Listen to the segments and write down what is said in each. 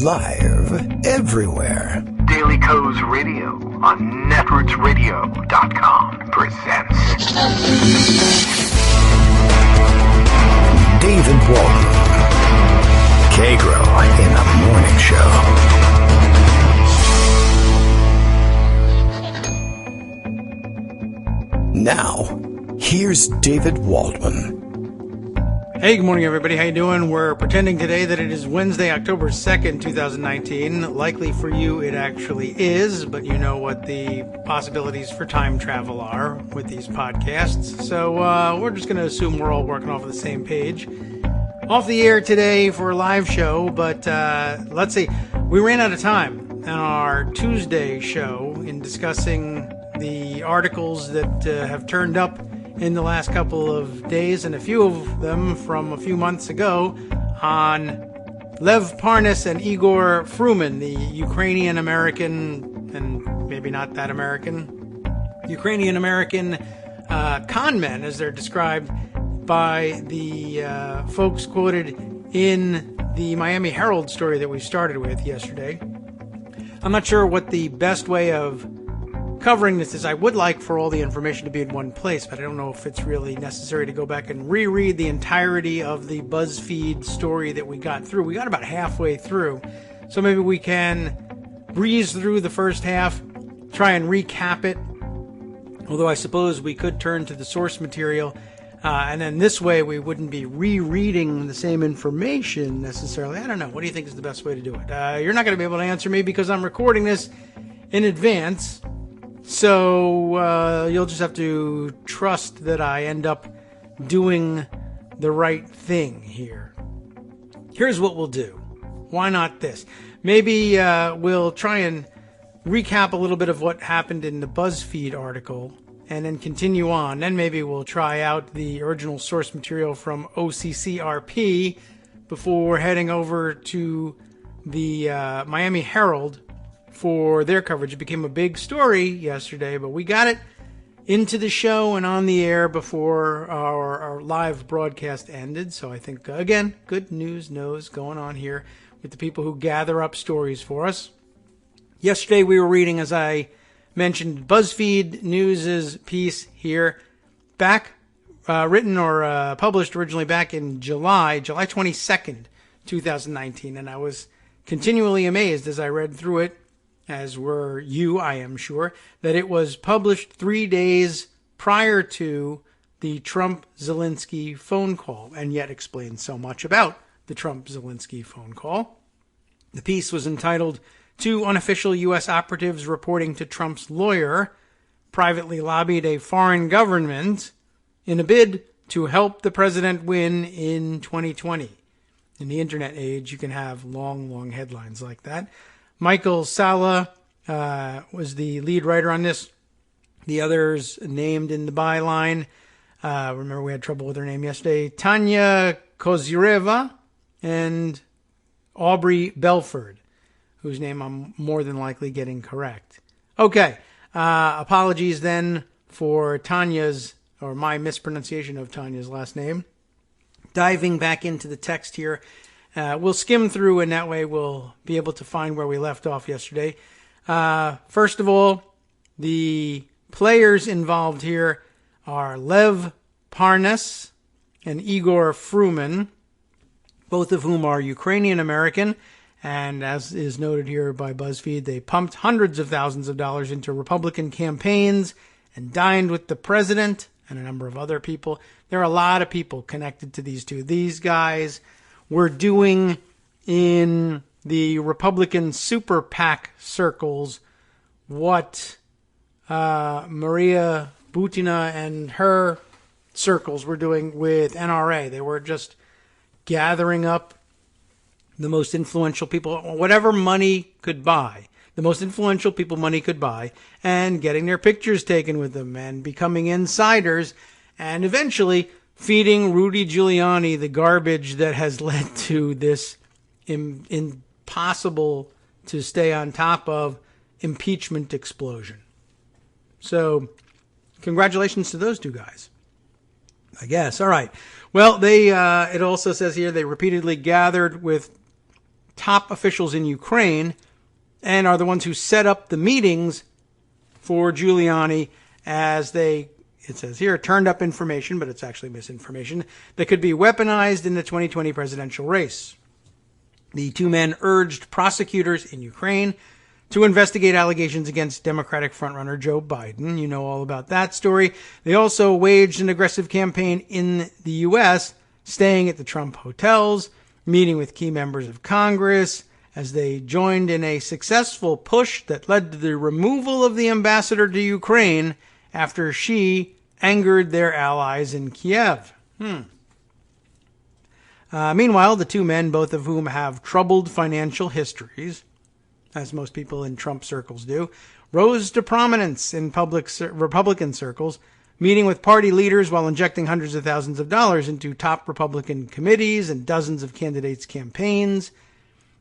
Live everywhere. Daily Co's Radio on netrootsradio.com presents David Waldman. Kagro in the Morning Show. Now, here's David Waldman. Hey, good morning, everybody. How you doing? We're pretending today that it is Wednesday, October 2nd, 2019. Likely for you, it actually is, but you know what the possibilities for time travel are with these podcasts. So we're just going to assume we're all working off of the same page. Off the air today for a live show, but let's see. We ran out of time on our Tuesday show in discussing the articles that have turned up in the last couple of days, and a few of them from a few months ago, on Lev Parnas and Igor Fruman, the Ukrainian-American, and maybe not that American, Ukrainian-American con men, as they're described by the folks quoted in the Miami Herald story that we started with yesterday. I'm not sure what the best way of covering this is. I would like for all the information to be in one place, but I don't know if it's really necessary to go back and reread the entirety of the BuzzFeed story that we got through. We got about halfway through, so maybe we can breeze through the first half, try and recap it, although I suppose we could turn to the source material, and then this way we wouldn't be rereading the same information necessarily. I don't know. What do you think is the best way to do it? You're not going to be able to answer me because I'm recording this in advance. So you'll just have to trust that I end up doing the right thing here. Here's what we'll do. Why not this? Maybe we'll try and recap a little bit of what happened in the BuzzFeed article and then continue on. Then maybe we'll try out the original source material from OCCRP before heading over to the Miami Herald for their coverage. It became a big story yesterday, but we got it into the show and on the air before our live broadcast ended. So I think, again, good news going on here with the people who gather up stories for us. Yesterday we were reading, as I mentioned, BuzzFeed News' piece here, back written or published originally back in July 22nd, 2019. And I was continually amazed as I read through it, as were you, I am sure, that it was published 3 days prior to the Trump-Zelensky phone call, and yet explains so much about the Trump-Zelensky phone call. The piece was entitled, "Two Unofficial U.S. Operatives Reporting to Trump's Lawyer Privately Lobbied a Foreign Government in a Bid to Help the President Win in 2020. In the internet age, you can have long headlines like that. Michael Sala was the lead writer on this. The others named in the byline, remember we had trouble with her name yesterday, Tanya Kozyreva and Aubrey Belford, whose name I'm more than likely getting correct. Okay, apologies then for Tanya's, or my mispronunciation of Tanya's last name. Diving back into the text here, we'll skim through, and that way we'll be able to find where we left off yesterday. First of all, the players involved here are Lev Parnas and Igor Fruman, both of whom are Ukrainian-American, and as is noted here by BuzzFeed, they pumped hundreds of thousands of dollars into Republican campaigns and dined with the president and a number of other people. There are a lot of people connected to these two. These guys were doing in the Republican super PAC circles what Maria Butina and her circles were doing with NRA. They were just gathering up the most influential people, whatever money could buy, the most influential people money could buy, and getting their pictures taken with them and becoming insiders, and eventually feeding Rudy Giuliani the garbage that has led to this impossible to stay on top of impeachment explosion. So, congratulations to those two guys, I guess. All right. Well, they it also says here they repeatedly gathered with top officials in Ukraine and are the ones who set up the meetings for Giuliani as they, it says here, turned up information, but it's actually misinformation, that could be weaponized in the 2020 presidential race. The two men urged prosecutors in Ukraine to investigate allegations against Democratic frontrunner Joe Biden. You know all about that story. They also waged an aggressive campaign in the U.S., staying at the Trump hotels, meeting with key members of Congress, as they joined in a successful push that led to the removal of the ambassador to Ukraine after she angered their allies in Kiev. Meanwhile, the two men, both of whom have troubled financial histories, as most people in Trump circles do, rose to prominence in Republican circles, meeting with party leaders while injecting hundreds of thousands of dollars into top Republican committees and dozens of candidates' campaigns.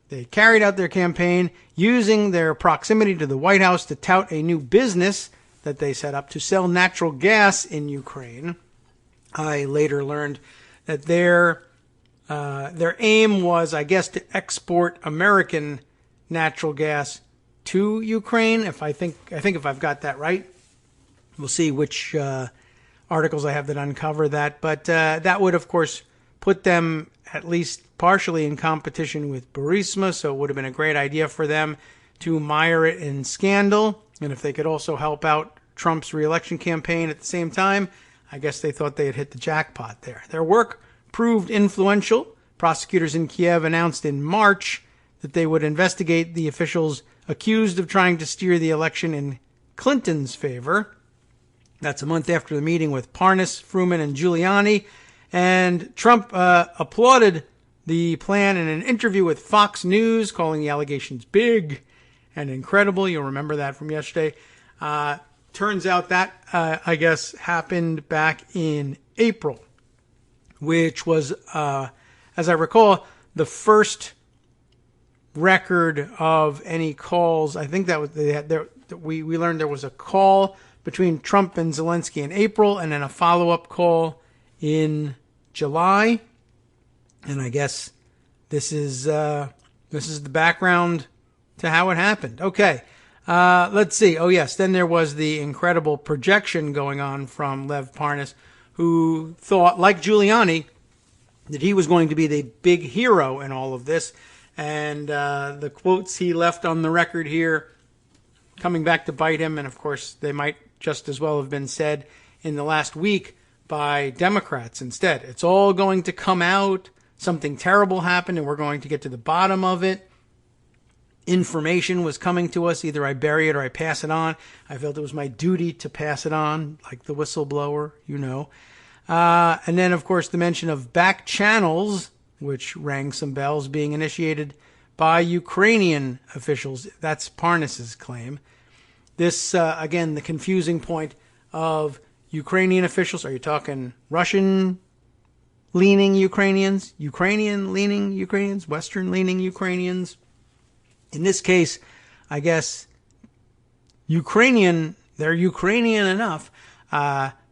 They carried out their campaign using their proximity to the White House to tout a new business that they set up to sell natural gas in Ukraine. I later learned that their aim was, I guess, to export American natural gas to Ukraine. I think if I've got that right, we'll see which articles I have that uncover that. But that would, of course, put them at least partially in competition with Burisma. So it would have been a great idea for them to mire it in scandal. And if they could also help out Trump's reelection campaign at the same time, I guess they thought they had hit the jackpot there. Their work proved influential. Prosecutors in Kiev announced in March that they would investigate the officials accused of trying to steer the election in Clinton's favor. That's a month after the meeting with Parnas, Fruman, and Giuliani. And Trump applauded the plan in an interview with Fox News, calling the allegations big and incredible. You'll remember that from yesterday. Turns out that, I guess, happened back in April, which was, as I recall, the first record of any calls. I think that was we learned there was a call between Trump and Zelensky in April, and then a follow-up call in July. And I guess this is the background to how it happened. Okay, let's see. Oh yes, then there was the incredible projection going on from Lev Parnas, who thought, like Giuliani, that he was going to be the big hero in all of this. And the quotes he left on the record here coming back to bite him, and of course they might just as well have been said in the last week by Democrats instead. It's all going to come out. Something terrible happened, and we're going to get to the bottom of it. Information was coming to us. Either I bury it or I pass it on. I felt it was my duty to pass it on, like the whistleblower, you know. And then, of course, the mention of back channels, which rang some bells, being initiated by Ukrainian officials. That's Parnas's claim. This, again, the confusing point of Ukrainian officials. Are you talking Russian-leaning Ukrainians, Ukrainian-leaning Ukrainians, Western-leaning Ukrainians? In this case, I guess they're Ukrainian enough.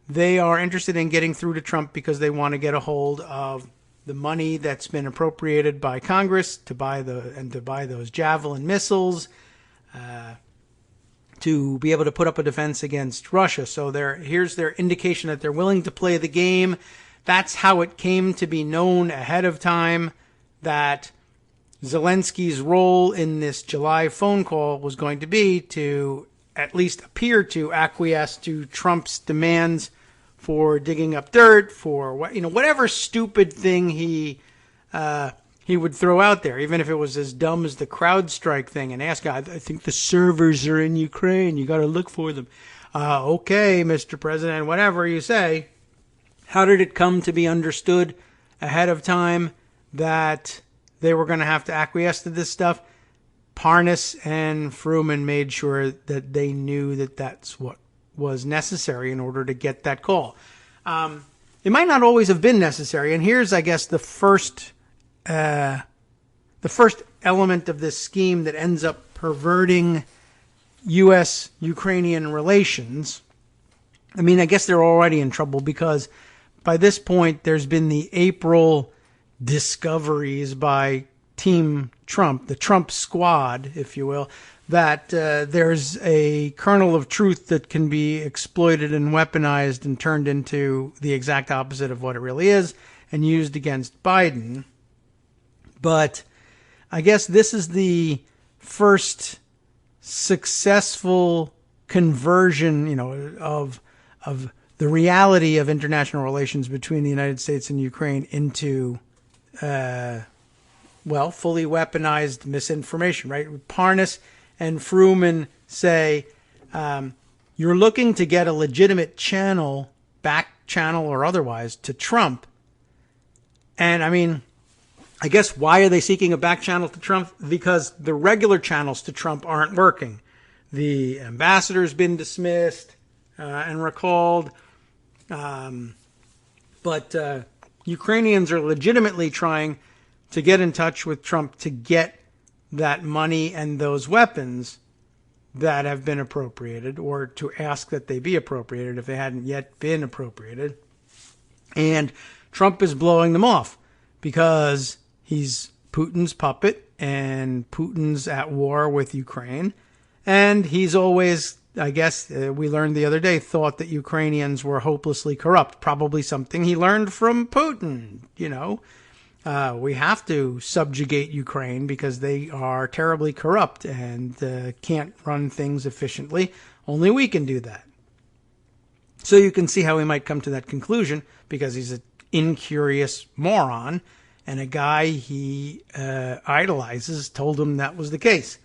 They are interested in getting through to Trump because they want to get a hold of the money that's been appropriated by Congress to buy those Javelin missiles, to be able to put up a defense against Russia. So here's their indication that they're willing to play the game. That's how it came to be known ahead of time that Zelensky's role in this July phone call was going to be to at least appear to acquiesce to Trump's demands for digging up dirt, for whatever stupid thing he would throw out there, even if it was as dumb as the CrowdStrike thing, and ask, I think the servers are in Ukraine, you got to look for them. Okay, Mr. President, whatever you say. How did it come to be understood ahead of time that they were going to have to acquiesce to this stuff? Parnas and Fruman made sure that they knew that that's what was necessary in order to get that call. It might not always have been necessary, and here's, I guess, the first element of this scheme that ends up perverting U.S.-Ukrainian relations. I mean, I guess they're already in trouble because by this point there's been the April discoveries by Team Trump, the Trump squad, if you will, that there's a kernel of truth that can be exploited and weaponized and turned into the exact opposite of what it really is and used against Biden. But I guess this is the first successful conversion, of the reality of international relations between the United States and Ukraine into, fully weaponized misinformation, right? Parnas and Fruman say, you're looking to get a legitimate channel, back channel or otherwise, to Trump. And I mean, I guess why are they seeking a back channel to Trump? Because the regular channels to Trump aren't working. The ambassador's been dismissed and recalled. But Ukrainians are legitimately trying to get in touch with Trump to get that money and those weapons that have been appropriated, or to ask that they be appropriated if they hadn't yet been appropriated. And Trump is blowing them off because he's Putin's puppet and Putin's at war with Ukraine. And he's always, I guess, we learned the other day, thought that Ukrainians were hopelessly corrupt. Probably something he learned from Putin, We have to subjugate Ukraine because they are terribly corrupt and can't run things efficiently. Only we can do that. So you can see how he might come to that conclusion, because he's an incurious moron, and a guy he idolizes told him that was the case.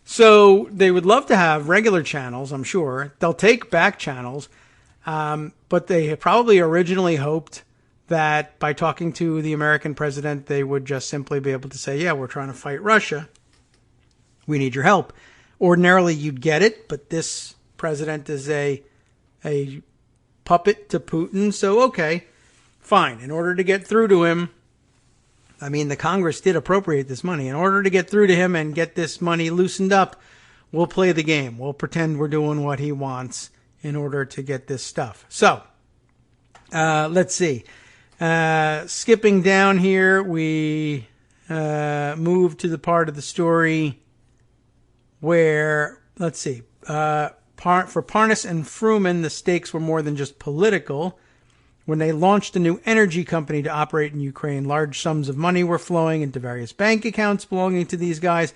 So they would love to have regular channels, I'm sure. They'll take back channels, but they probably originally hoped that by talking to the American president, they would just simply be able to say, yeah, we're trying to fight Russia. We need your help. Ordinarily, you'd get it, but this president is a puppet to Putin, so okay, fine. In order to get through to him, I mean, the Congress did appropriate this money. In order to get through to him and get this money loosened up, we'll play the game. We'll pretend we're doing what he wants in order to get this stuff. So, let's see. Skipping down here, we move to the part of the story where, let's see, for Parnas and Fruman, the stakes were more than just political. When they launched a new energy company to operate in Ukraine, large sums of money were flowing into various bank accounts belonging to these guys.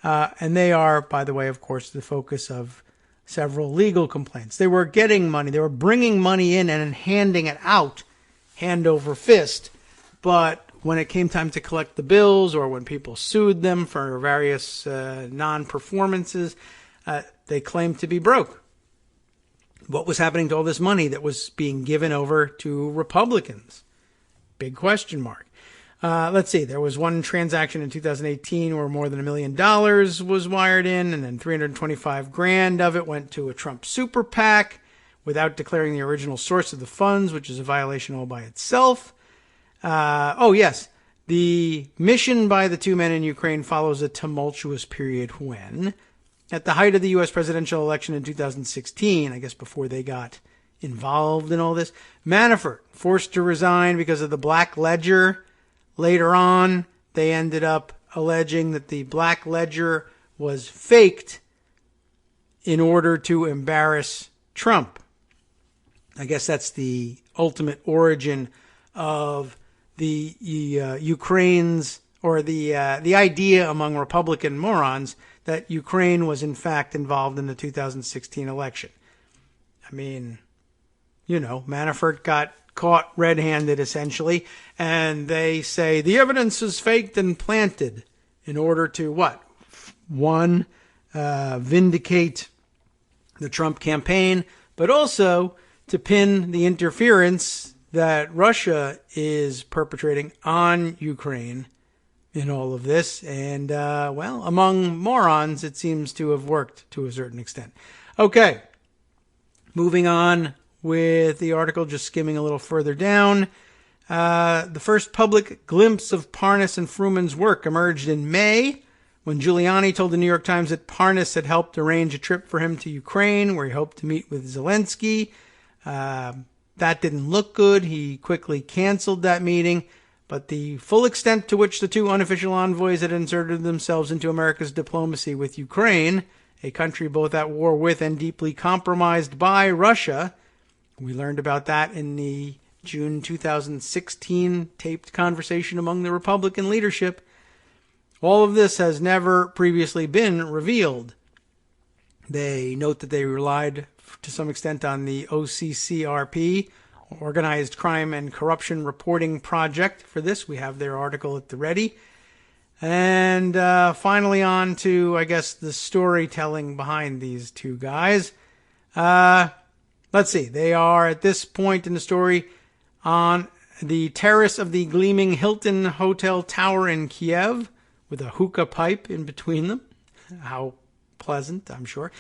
And they are, by the way, of course, the focus of several legal complaints. They were getting money. They were bringing money in and handing it out, hand over fist. But when it came time to collect the bills, or when people sued them for various non-performances, they claimed to be broke. What was happening to all this money that was being given over to Republicans? Big question mark. Let's see. There was one transaction in 2018 where more than $1 million was wired in, and then $325,000 of it went to a Trump super PAC without declaring the original source of the funds, which is a violation all by itself. Yes. The mission by the two men in Ukraine follows a tumultuous period when, at the height of the U.S. presidential election in 2016, I guess before they got involved in all this, Manafort forced to resign because of the Black Ledger. Later on, they ended up alleging that the Black Ledger was faked in order to embarrass Trump. I guess that's the ultimate origin of the Ukraine's, or the idea among Republican morons that Ukraine was in fact involved in the 2016 election. I mean, Manafort got caught red-handed essentially, and they say the evidence is faked and planted in order to what? One, vindicate the Trump campaign, but also to pin the interference that Russia is perpetrating on Ukraine in all of this. And, among morons, it seems to have worked to a certain extent. Okay, moving on with the article, just skimming a little further down. The first public glimpse of Parnas and Fruman's work emerged in May, when Giuliani told the New York Times that Parnas had helped arrange a trip for him to Ukraine, where he hoped to meet with Zelensky. That didn't look good. He quickly canceled that meeting. but the full extent to which the two unofficial envoys had inserted themselves into America's diplomacy with Ukraine, a country both at war with and deeply compromised by Russia. We learned about that in the June 2016 taped conversation among the Republican leadership. All of this has never previously been revealed. They note that they relied to some extent on the OCCRP, Organized Crime and Corruption Reporting Project. For this, we have their article at the ready. And finally on to, I guess, the storytelling behind these two guys. Let's see. They are, at this point in the story, on the terrace of the gleaming Hilton Hotel Tower in Kiev, with a hookah pipe in between them. How pleasant, I'm sure.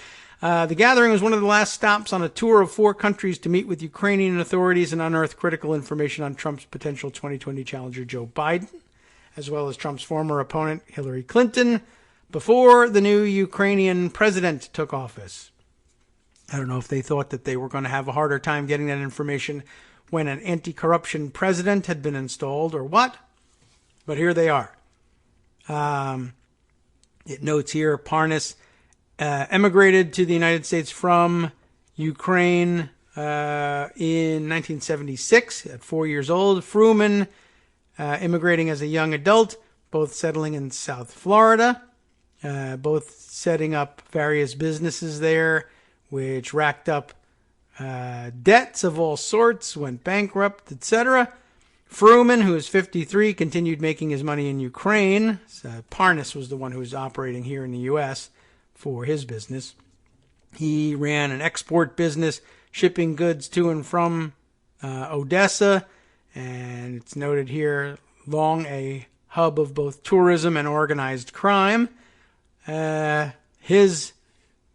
The gathering was one of the last stops on a tour of 4 countries to meet with Ukrainian authorities and unearth critical information on Trump's potential 2020 challenger Joe Biden, as well as Trump's former opponent Hillary Clinton, before the new Ukrainian president took office. I don't know if they thought that they were going to have a harder time getting that information when an anti-corruption president had been installed or what, but here they are. It notes here, Parnas emigrated to the United States from Ukraine in 1976 at 4 years old. Fruman immigrating as a young adult, both settling in South Florida, both setting up various businesses there, which racked up debts of all sorts, went bankrupt, etc. Fruman, who is 53, continued making his money in Ukraine. Parnas was the one who was operating here in the U.S. for his business. He ran an export business, shipping goods to and from Odessa, and it's noted here, long a hub of both tourism and organized crime. His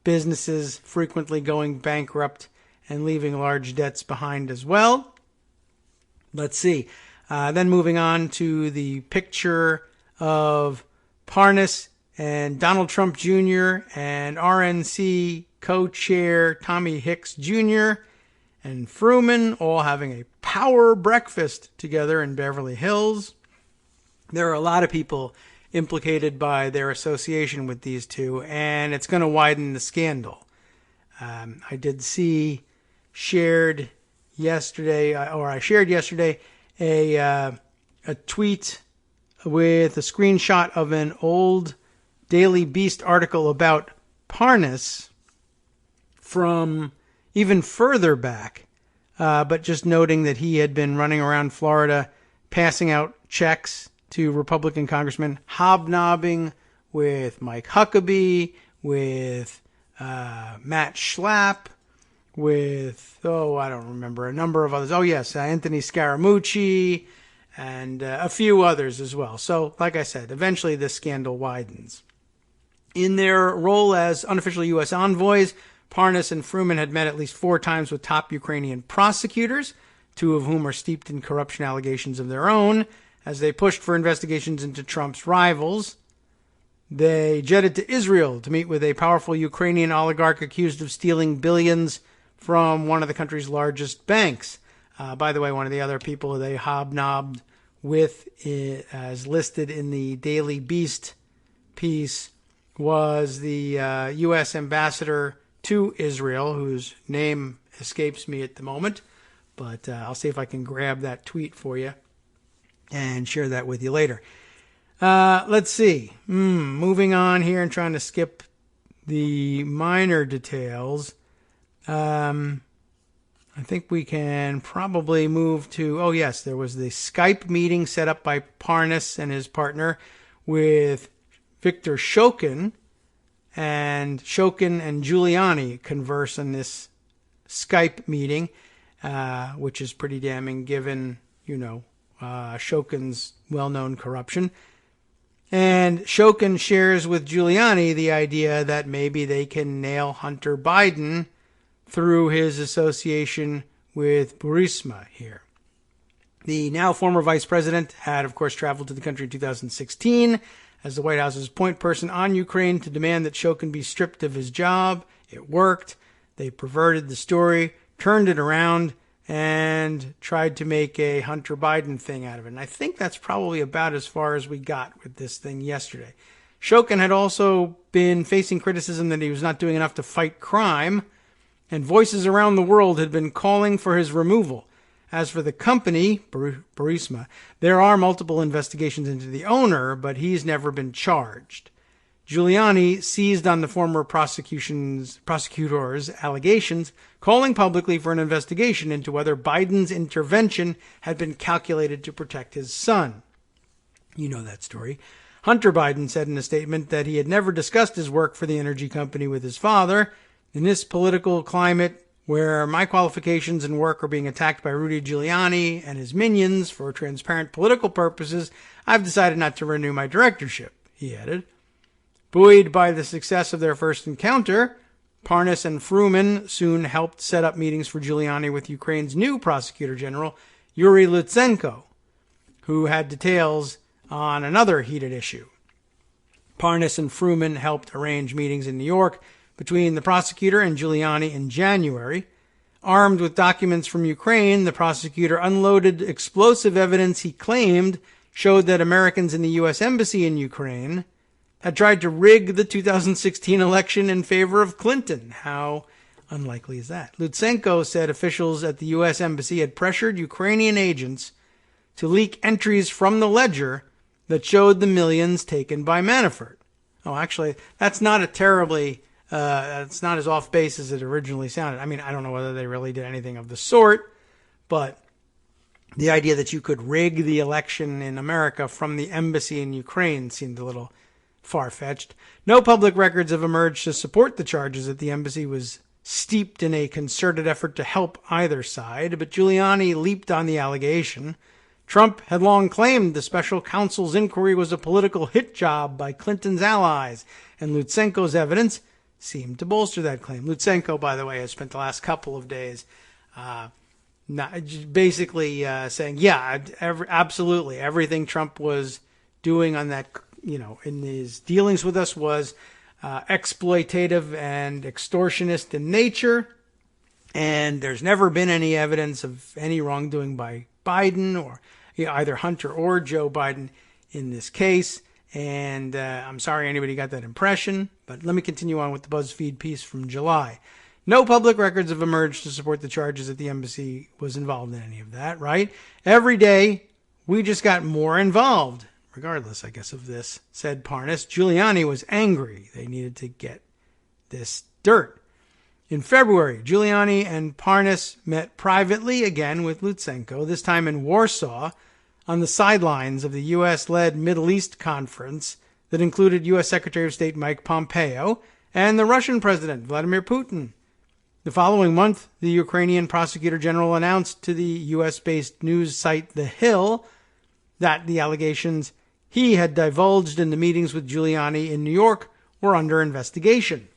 businesses frequently going bankrupt and leaving large debts behind as well. Let's see. Then moving on to the picture of Parnas and Donald Trump Jr. and RNC co-chair Tommy Hicks Jr. and Fruman all having a power breakfast together in Beverly Hills. There are a lot of people implicated by their association with these two, and it's going to widen the scandal. I did see I shared yesterday a tweet with a screenshot of an old Daily Beast article about Parnas from even further back, but just noting that he had been running around Florida passing out checks to Republican congressmen, hobnobbing with Mike Huckabee, with Matt Schlapp, with, I don't remember, a number of others. Oh, yes, Anthony Scaramucci, and a few others as well. So, like I said, eventually this scandal widens. In their role as unofficial U.S. envoys, Parnas and Fruman had met at least 4 times with top Ukrainian prosecutors, 2 of whom are steeped in corruption allegations of their own, as they pushed for investigations into Trump's rivals. They jetted to Israel to meet with a powerful Ukrainian oligarch accused of stealing billions from one of the country's largest banks. By the way, one of the other people they hobnobbed with, as listed in the Daily Beast piece, was the U.S. ambassador to Israel, whose name escapes me at the moment, but I'll see if I can grab that tweet for you and share that with you later. Let's see. Moving on here and trying to skip the minor details. I think we can probably move to, there was the Skype meeting set up by Parnas and his partner with Victor Shokin, and Shokin and Giuliani converse in this Skype meeting, which is pretty damning given, Shokin's well-known corruption. And Shokin shares with Giuliani the idea that maybe they can nail Hunter Biden through his association with Burisma here. The now former vice president had, of course, traveled to the country in 2016 as the White House's point person on Ukraine to demand that Shokin be stripped of his job. It worked. They perverted the story, turned it around, and tried to make a Hunter Biden thing out of it. And I think that's probably about as far as we got with this thing yesterday. Shokin had also been facing criticism that he was not doing enough to fight crime, and voices around the world had been calling for his removal. As for the company, Burisma, there are multiple investigations into the owner, but he's never been charged. Giuliani seized on the former prosecutor's allegations, calling publicly for an investigation into whether Biden's intervention had been calculated to protect his son. You know that story. Hunter Biden said in a statement that he had never discussed his work for the energy company with his father. In this political climate, where my qualifications and work are being attacked by Rudy Giuliani and his minions for transparent political purposes, I've decided not to renew my directorship, he added. Buoyed by the success of their first encounter, Parnas and Fruman soon helped set up meetings for Giuliani with Ukraine's new prosecutor general, Yuri Lutsenko, who had details on another heated issue. Parnas and Fruman helped arrange meetings in New York between the prosecutor and Giuliani in January. Armed with documents from Ukraine, the prosecutor unloaded explosive evidence he claimed showed that Americans in the U.S. Embassy in Ukraine had tried to rig the 2016 election in favor of Clinton. How unlikely is that? Lutsenko said officials at the U.S. Embassy had pressured Ukrainian agents to leak entries from the ledger that showed the millions taken by Manafort. Oh, actually, that's not a terribly... it's not as off base as it originally sounded. I mean, I don't know whether they really did anything of the sort, but the idea that you could rig the election in America from the embassy in Ukraine seemed a little far-fetched. No public records have emerged to support the charges that the embassy was steeped in a concerted effort to help either side, but Giuliani leaped on the allegation. Trump had long claimed the special counsel's inquiry was a political hit job by Clinton's allies, and Lutsenko's evidence seemed to bolster that claim. Lutsenko, by the way, has spent the last couple of days basically saying, yeah, absolutely, everything Trump was doing on that, in his dealings with us was exploitative and extortionist in nature, and there's never been any evidence of any wrongdoing by Biden or either Hunter or Joe Biden in this case. And I'm sorry anybody got that impression, but let me continue on with the BuzzFeed piece from July. No public records have emerged to support the charges that the embassy was involved in any of that, right? Every day, we just got more involved, regardless, I guess, of this, said Parnas. Giuliani was angry. They needed to get this dirt. In February, Giuliani and Parnas met privately again with Lutsenko, this time in Warsaw, on the sidelines of the U.S.-led Middle East conference that included U.S. Secretary of State Mike Pompeo and the Russian President Vladimir Putin. The following month, the Ukrainian prosecutor general announced to the U.S.-based news site The Hill that the allegations he had divulged in the meetings with Giuliani in New York were under investigation.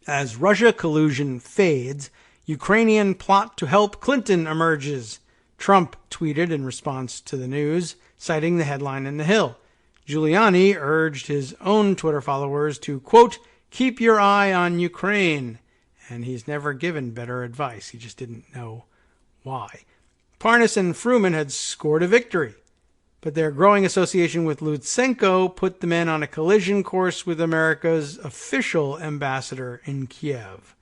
As Russia collusion fades, Ukrainian plot to help Clinton emerges, Trump tweeted in response to the news, citing the headline in The Hill. Giuliani urged his own Twitter followers to, quote, keep your eye on Ukraine. And he's never given better advice. He just didn't know why. Parnas and Fruman had scored a victory, but their growing association with Lutsenko put the men on a collision course with America's official ambassador in Kiev.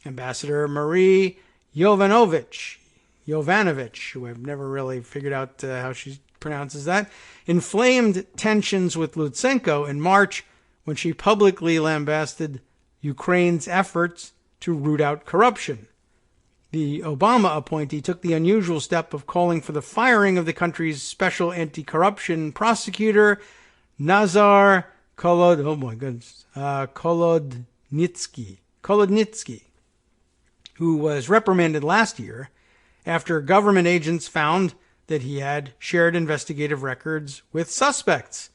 Ambassador Marie Yovanovitch, who I've never really figured out how she pronounces that, inflamed tensions with Lutsenko in March when she publicly lambasted Ukraine's efforts to root out corruption. The Obama appointee took the unusual step of calling for the firing of the country's special anti-corruption prosecutor, Nazar Kolodnitsky, who was reprimanded last year after government agents found that he had shared investigative records with suspects.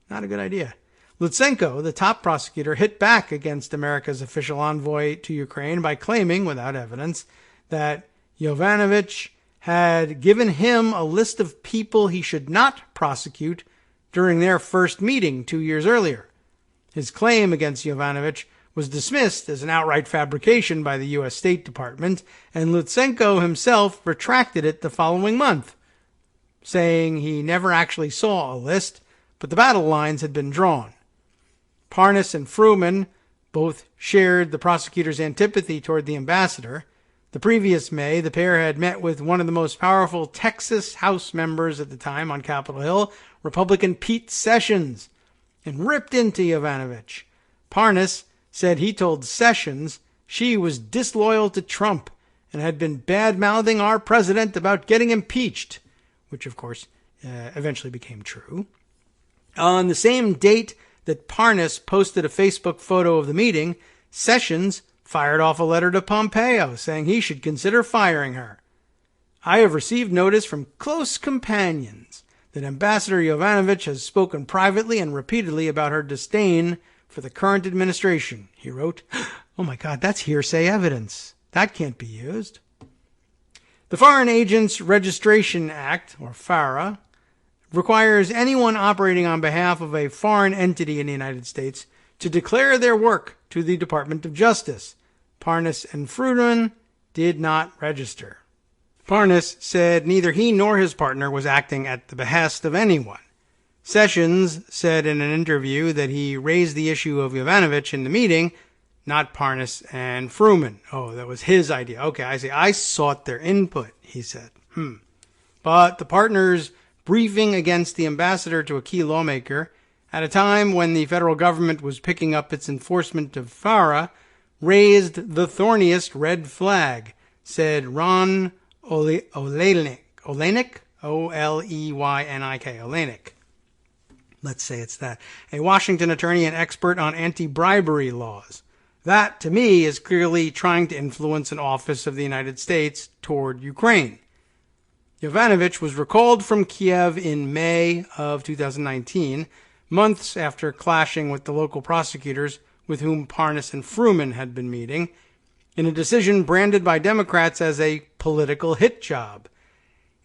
Not a good idea. Lutsenko, the top prosecutor, hit back against America's official envoy to Ukraine by claiming, without evidence, that Yovanovitch had given him a list of people he should not prosecute during their first meeting 2 years earlier. His claim against Yovanovitch was dismissed as an outright fabrication by the U.S. State Department, and Lutsenko himself retracted it the following month, saying he never actually saw a list, but the battle lines had been drawn. Parnas and Fruman both shared the prosecutor's antipathy toward the ambassador. The previous May, the pair had met with one of the most powerful Texas House members at the time on Capitol Hill, Republican Pete Sessions, and ripped into Yovanovitch. Parnas said he told Sessions she was disloyal to Trump and had been bad-mouthing our president about getting impeached, which, of course, eventually became true. On the same date that Parnas posted a Facebook photo of the meeting, Sessions fired off a letter to Pompeo saying he should consider firing her. I have received notice from close companions that Ambassador Yovanovitch has spoken privately and repeatedly about her disdain for the current administration, he wrote. Oh my God, that's hearsay evidence. That can't be used. The Foreign Agents Registration Act, or FARA, requires anyone operating on behalf of a foreign entity in the United States to declare their work to the Department of Justice. Parnas and Fruman did not register. Parnas said neither he nor his partner was acting at the behest of anyone. Sessions said in an interview that he raised the issue of Yovanovitch in the meeting, not Parnas and Fruman. Oh, that was his idea. Okay, I see. I sought their input, he said. But the partners briefing against the ambassador to a key lawmaker at a time when the federal government was picking up its enforcement of FARA raised the thorniest red flag, said Ron Oleynik, O-L-E-Y-N-I-K, Oleynik. Let's say it's that. A Washington attorney and expert on anti-bribery laws. That, to me, is clearly trying to influence an office of the United States toward Ukraine. Yovanovitch was recalled from Kiev in May of 2019, months after clashing with the local prosecutors with whom Parnas and Fruman had been meeting, in a decision branded by Democrats as a political hit job.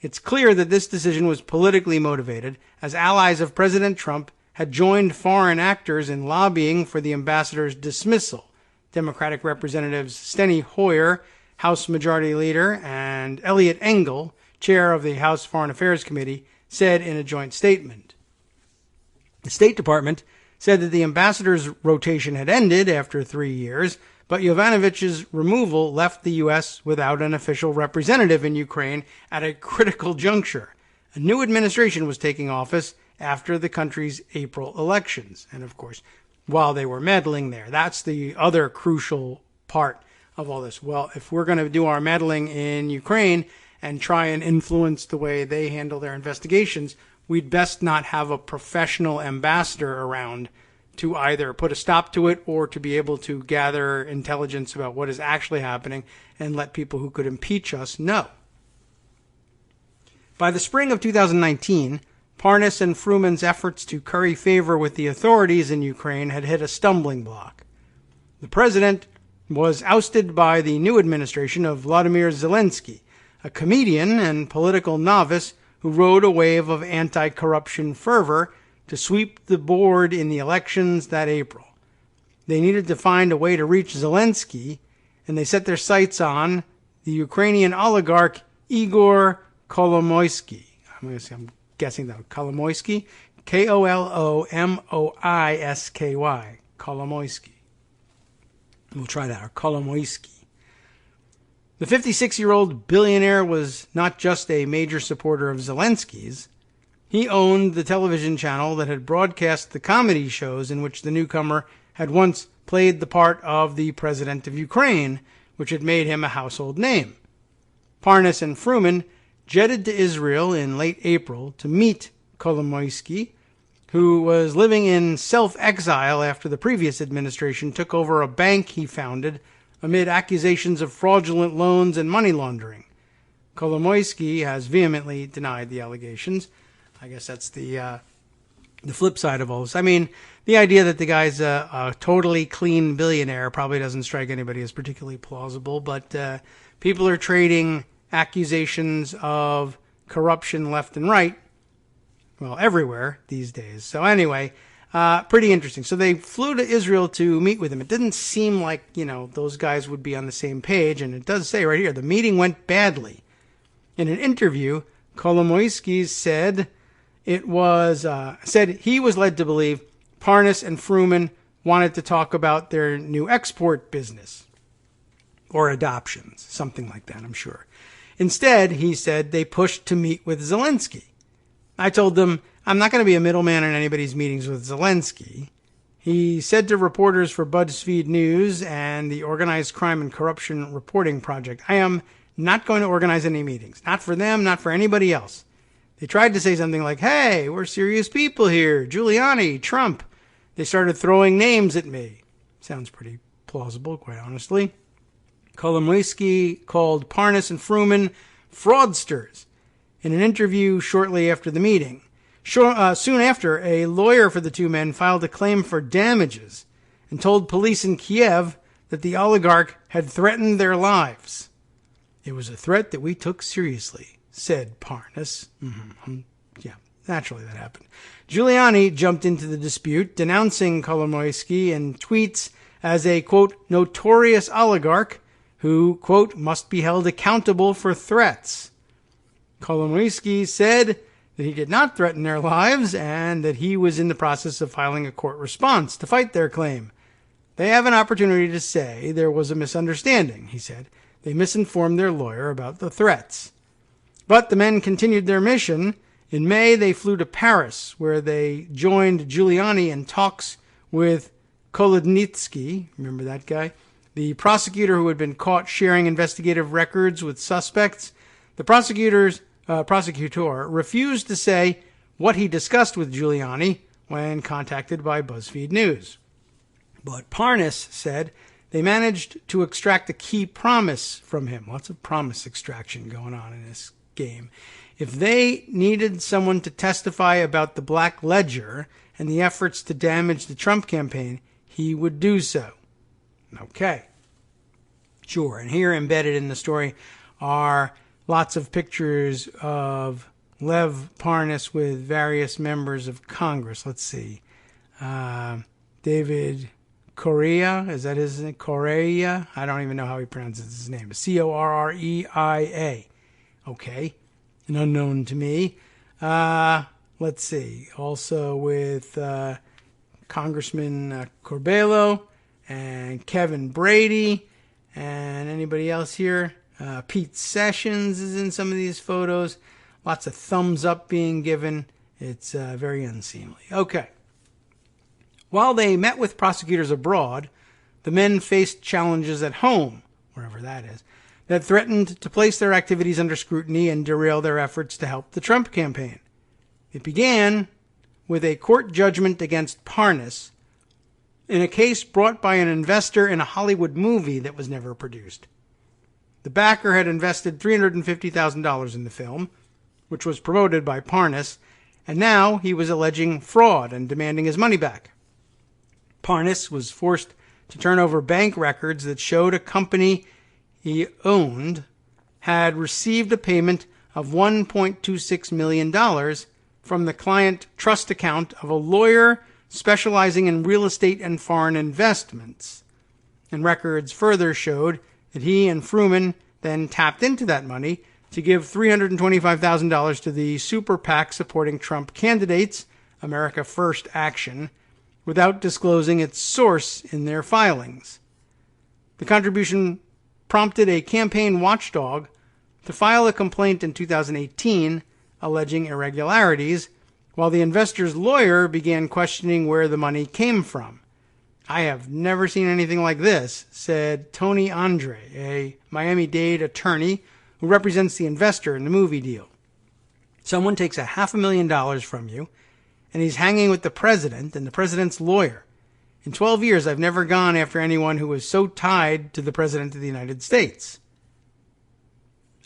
It's clear that this decision was politically motivated, as allies of President Trump had joined foreign actors in lobbying for the ambassador's dismissal. Democratic Representatives Steny Hoyer, House Majority Leader, and Eliot Engel, chair of the House Foreign Affairs Committee, said in a joint statement. The State Department said that the ambassador's rotation had ended after 3 years, but Yovanovitch's removal left the U.S. without an official representative in Ukraine at a critical juncture. A new administration was taking office after the country's April elections. And of course, while they were meddling there, that's the other crucial part of all this. Well, if we're going to do our meddling in Ukraine and try and influence the way they handle their investigations, we'd best not have a professional ambassador around to either put a stop to it or to be able to gather intelligence about what is actually happening and let people who could impeach us know. By the spring of 2019, Parnas and Fruman's efforts to curry favor with the authorities in Ukraine had hit a stumbling block. The president was ousted by the new administration of Vladimir Zelensky, a comedian and political novice who rode a wave of anti-corruption fervor to sweep the board in the elections that April. They needed to find a way to reach Zelensky, and they set their sights on the Ukrainian oligarch Igor Kolomoisky. I'm guessing that Kolomoisky, K-O-L-O-M-O-I-S-K-Y, Kolomoisky. We'll try that, or Kolomoisky. The 56-year-old billionaire was not just a major supporter of Zelensky's. He owned the television channel that had broadcast the comedy shows in which the newcomer had once played the part of the president of Ukraine, which had made him a household name. Parnas and Fruman jetted to Israel in late April to meet Kolomoisky, who was living in self-exile after the previous administration took over a bank he founded amid accusations of fraudulent loans and money laundering. Kolomoisky has vehemently denied the allegations. I guess that's the flip side of all this. I mean, the idea that the guy's a totally clean billionaire probably doesn't strike anybody as particularly plausible, but people are trading accusations of corruption left and right, well, everywhere these days. So anyway, Pretty interesting. So they flew to Israel to meet with him. It didn't seem like, those guys would be on the same page. And it does say right here, the meeting went badly. In an interview, Kolomoisky said said he was led to believe Parnas and Fruman wanted to talk about their new export business or adoptions, something like that, I'm sure. Instead, he said they pushed to meet with Zelensky. I told them, I'm not going to be a middleman in anybody's meetings with Zelensky. He said to reporters for BuzzFeed News and the Organized Crime and Corruption Reporting Project, I am not going to organize any meetings. Not for them, not for anybody else. They tried to say something like, hey, we're serious people here. Giuliani, Trump. They started throwing names at me. Sounds pretty plausible, quite honestly. Kolomoisky called Parnas and Fruman fraudsters in an interview shortly after the meeting. Soon after, a lawyer for the two men filed a claim for damages and told police in Kiev that the oligarch had threatened their lives. It was a threat that we took seriously, said Parnas. Yeah, naturally that happened. Giuliani jumped into the dispute, denouncing Kolomoisky in tweets as a, quote, notorious oligarch who, quote, must be held accountable for threats. Kolomoisky said that he did not threaten their lives and that he was in the process of filing a court response to fight their claim. They have an opportunity to say there was a misunderstanding, he said. They misinformed their lawyer about the threats. But the men continued their mission. In May, they flew to Paris, where they joined Giuliani in talks with Kolodnitsky, remember that guy, the prosecutor who had been caught sharing investigative records with suspects. The prosecutor refused to say what he discussed with Giuliani when contacted by BuzzFeed News. But Parnas said they managed to extract a key promise from him. Lots of promise extraction going on in this game. If they needed someone to testify about the Black Ledger and the efforts to damage the Trump campaign, he would do so. Okay. Sure. And here embedded in the story are lots of pictures of Lev Parnas with various members of Congress. Let's see. David Correa, is that his name? Correa? I don't even know how he pronounces his name. Correia. Okay. An unknown to me. Let's see. Also with Congressman Corbello and Kevin Brady and anybody else here. Pete Sessions is in some of these photos. Lots of thumbs up being given. It's very unseemly. Okay. While they met with prosecutors abroad, the men faced challenges at home, wherever that is, that threatened to place their activities under scrutiny and derail their efforts to help the Trump campaign. It began with a court judgment against Parnas in a case brought by an investor in a Hollywood movie that was never produced. The backer had invested $350,000 in the film, which was promoted by Parnas, and now he was alleging fraud and demanding his money back. Parnas was forced to turn over bank records that showed a company he owned had received a payment of $1.26 million from the client trust account of a lawyer specializing in real estate and foreign investments. And records further showed that he and Fruman then tapped into that money to give $325,000 to the super PAC supporting Trump candidates, America First Action, without disclosing its source in their filings. The contribution prompted a campaign watchdog to file a complaint in 2018 alleging irregularities, while the investor's lawyer began questioning where the money came from. I have never seen anything like this, said Tony Andre, a Miami-Dade attorney who represents the investor in the movie deal. Someone takes $500,000 from you, and he's hanging with the president and the president's lawyer. In 12 years, I've never gone after anyone who was so tied to the president of the United States.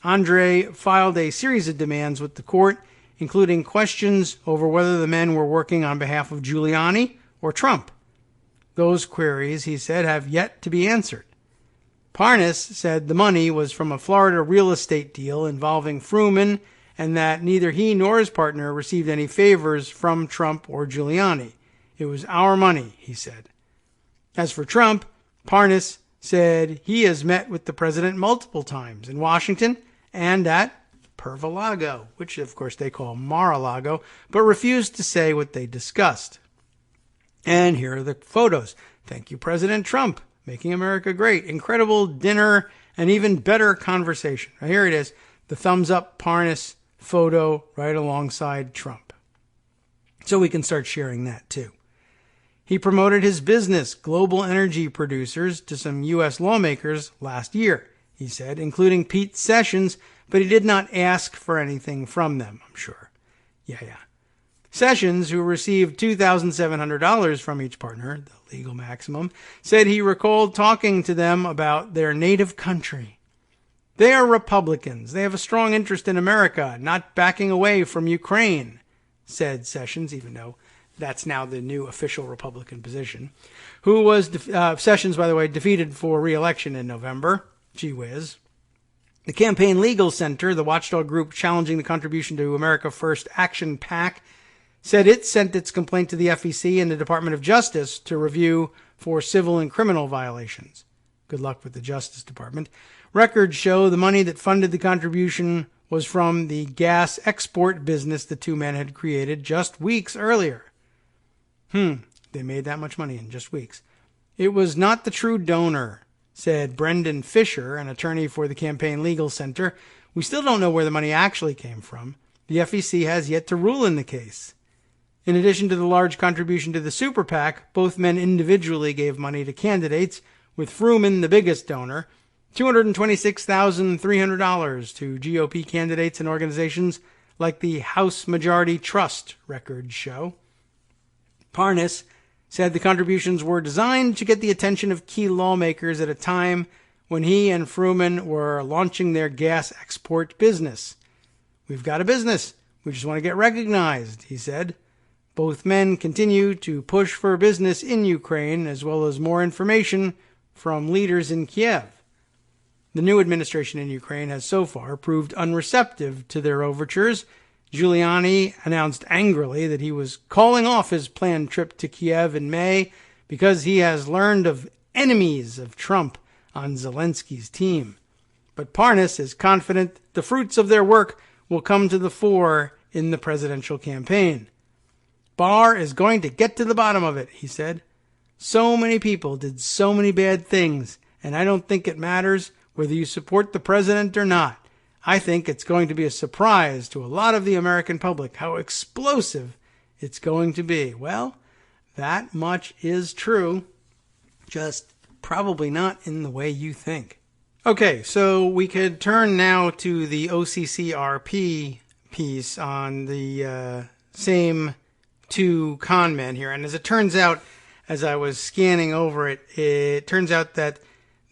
Andre filed a series of demands with the court, including questions over whether the men were working on behalf of Giuliani or Trump. Those queries, he said, have yet to be answered. Parnas said the money was from a Florida real estate deal involving Fruman and that neither he nor his partner received any favors from Trump or Giuliani. It was our money, he said. As for Trump, Parnas said he has met with the president multiple times in Washington and at Pervalago, which of course they call Mar-a-Lago, but refused to say what they discussed. And here are the photos. Thank you, President Trump. Making America great. Incredible dinner and even better conversation. Now, here it is. The thumbs up Parnas photo right alongside Trump. So we can start sharing that too. He promoted his business, Global Energy Producers, to some U.S. lawmakers last year, he said, including Pete Sessions, but he did not ask for anything from them, I'm sure. Yeah. Sessions, who received $2,700 from each partner, the legal maximum, said he recalled talking to them about their native country. They are Republicans. They have a strong interest in America, not backing away from Ukraine, said Sessions, even though that's now the new official Republican position, who was, Sessions, by the way, defeated for re-election in November. Gee whiz. The Campaign Legal Center, the watchdog group challenging the contribution to America First Action PAC, said it sent its complaint to the FEC and the Department of Justice to review for civil and criminal violations. Good luck with the Justice Department. Records show the money that funded the contribution was from the gas export business the two men had created just weeks earlier. They made that much money in just weeks. It was not the true donor, said Brendan Fisher, an attorney for the Campaign Legal Center. We still don't know where the money actually came from. The FEC has yet to rule in the case. In addition to the large contribution to the super PAC, both men individually gave money to candidates, with Fruman the biggest donor, $226,300 to GOP candidates and organizations like the House Majority Trust, records show. Parnas said the contributions were designed to get the attention of key lawmakers at a time when he and Fruman were launching their gas export business. We've got a business. We just want to get recognized, he said. Both men continue to push for business in Ukraine, as well as more information from leaders in Kiev. The new administration in Ukraine has so far proved unreceptive to their overtures. Giuliani announced angrily that he was calling off his planned trip to Kiev in May because he has learned of enemies of Trump on Zelensky's team. But Parnas is confident the fruits of their work will come to the fore in the presidential campaign. Barr is going to get to the bottom of it, he said. So many people did so many bad things, and I don't think it matters whether you support the president or not. I think it's going to be a surprise to a lot of the American public how explosive it's going to be. Well, that much is true, just probably not in the way you think. Okay, so we could turn now to the OCCRP piece on the same two con men here. And as it turns out, as I was scanning over it, it turns out that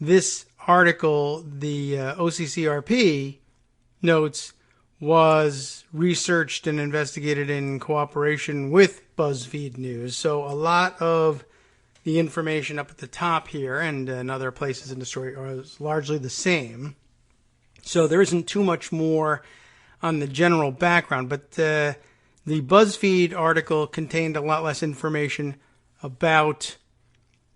this article, the OCCRP notes, was researched and investigated in cooperation with BuzzFeed News. So a lot of the information up at the top here and in other places in the story are largely the same. So there isn't too much more on the general background, but the BuzzFeed article contained a lot less information about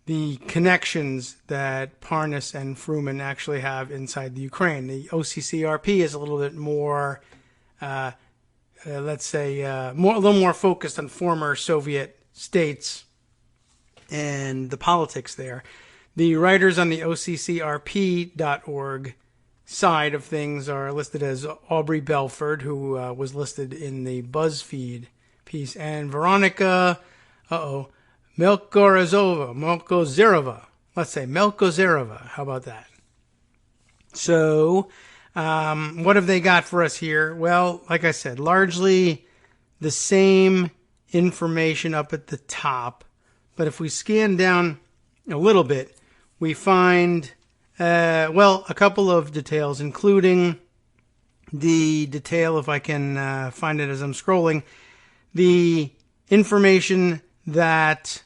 the connections that Parnas and Fruman actually have inside the Ukraine. The OCCRP is a little bit more, a little more focused on former Soviet states and the politics there. The writers on the OCCRP.org side of things are listed as Aubrey Belford, who was listed in the BuzzFeed piece, and Veronica, Melkozerova. Let's say Melkozerova. How about that? So, what have they got for us here? Well, like I said, largely the same information up at the top. But if we scan down a little bit, we find, a couple of details, including the detail, if I can find it as I'm scrolling, the information that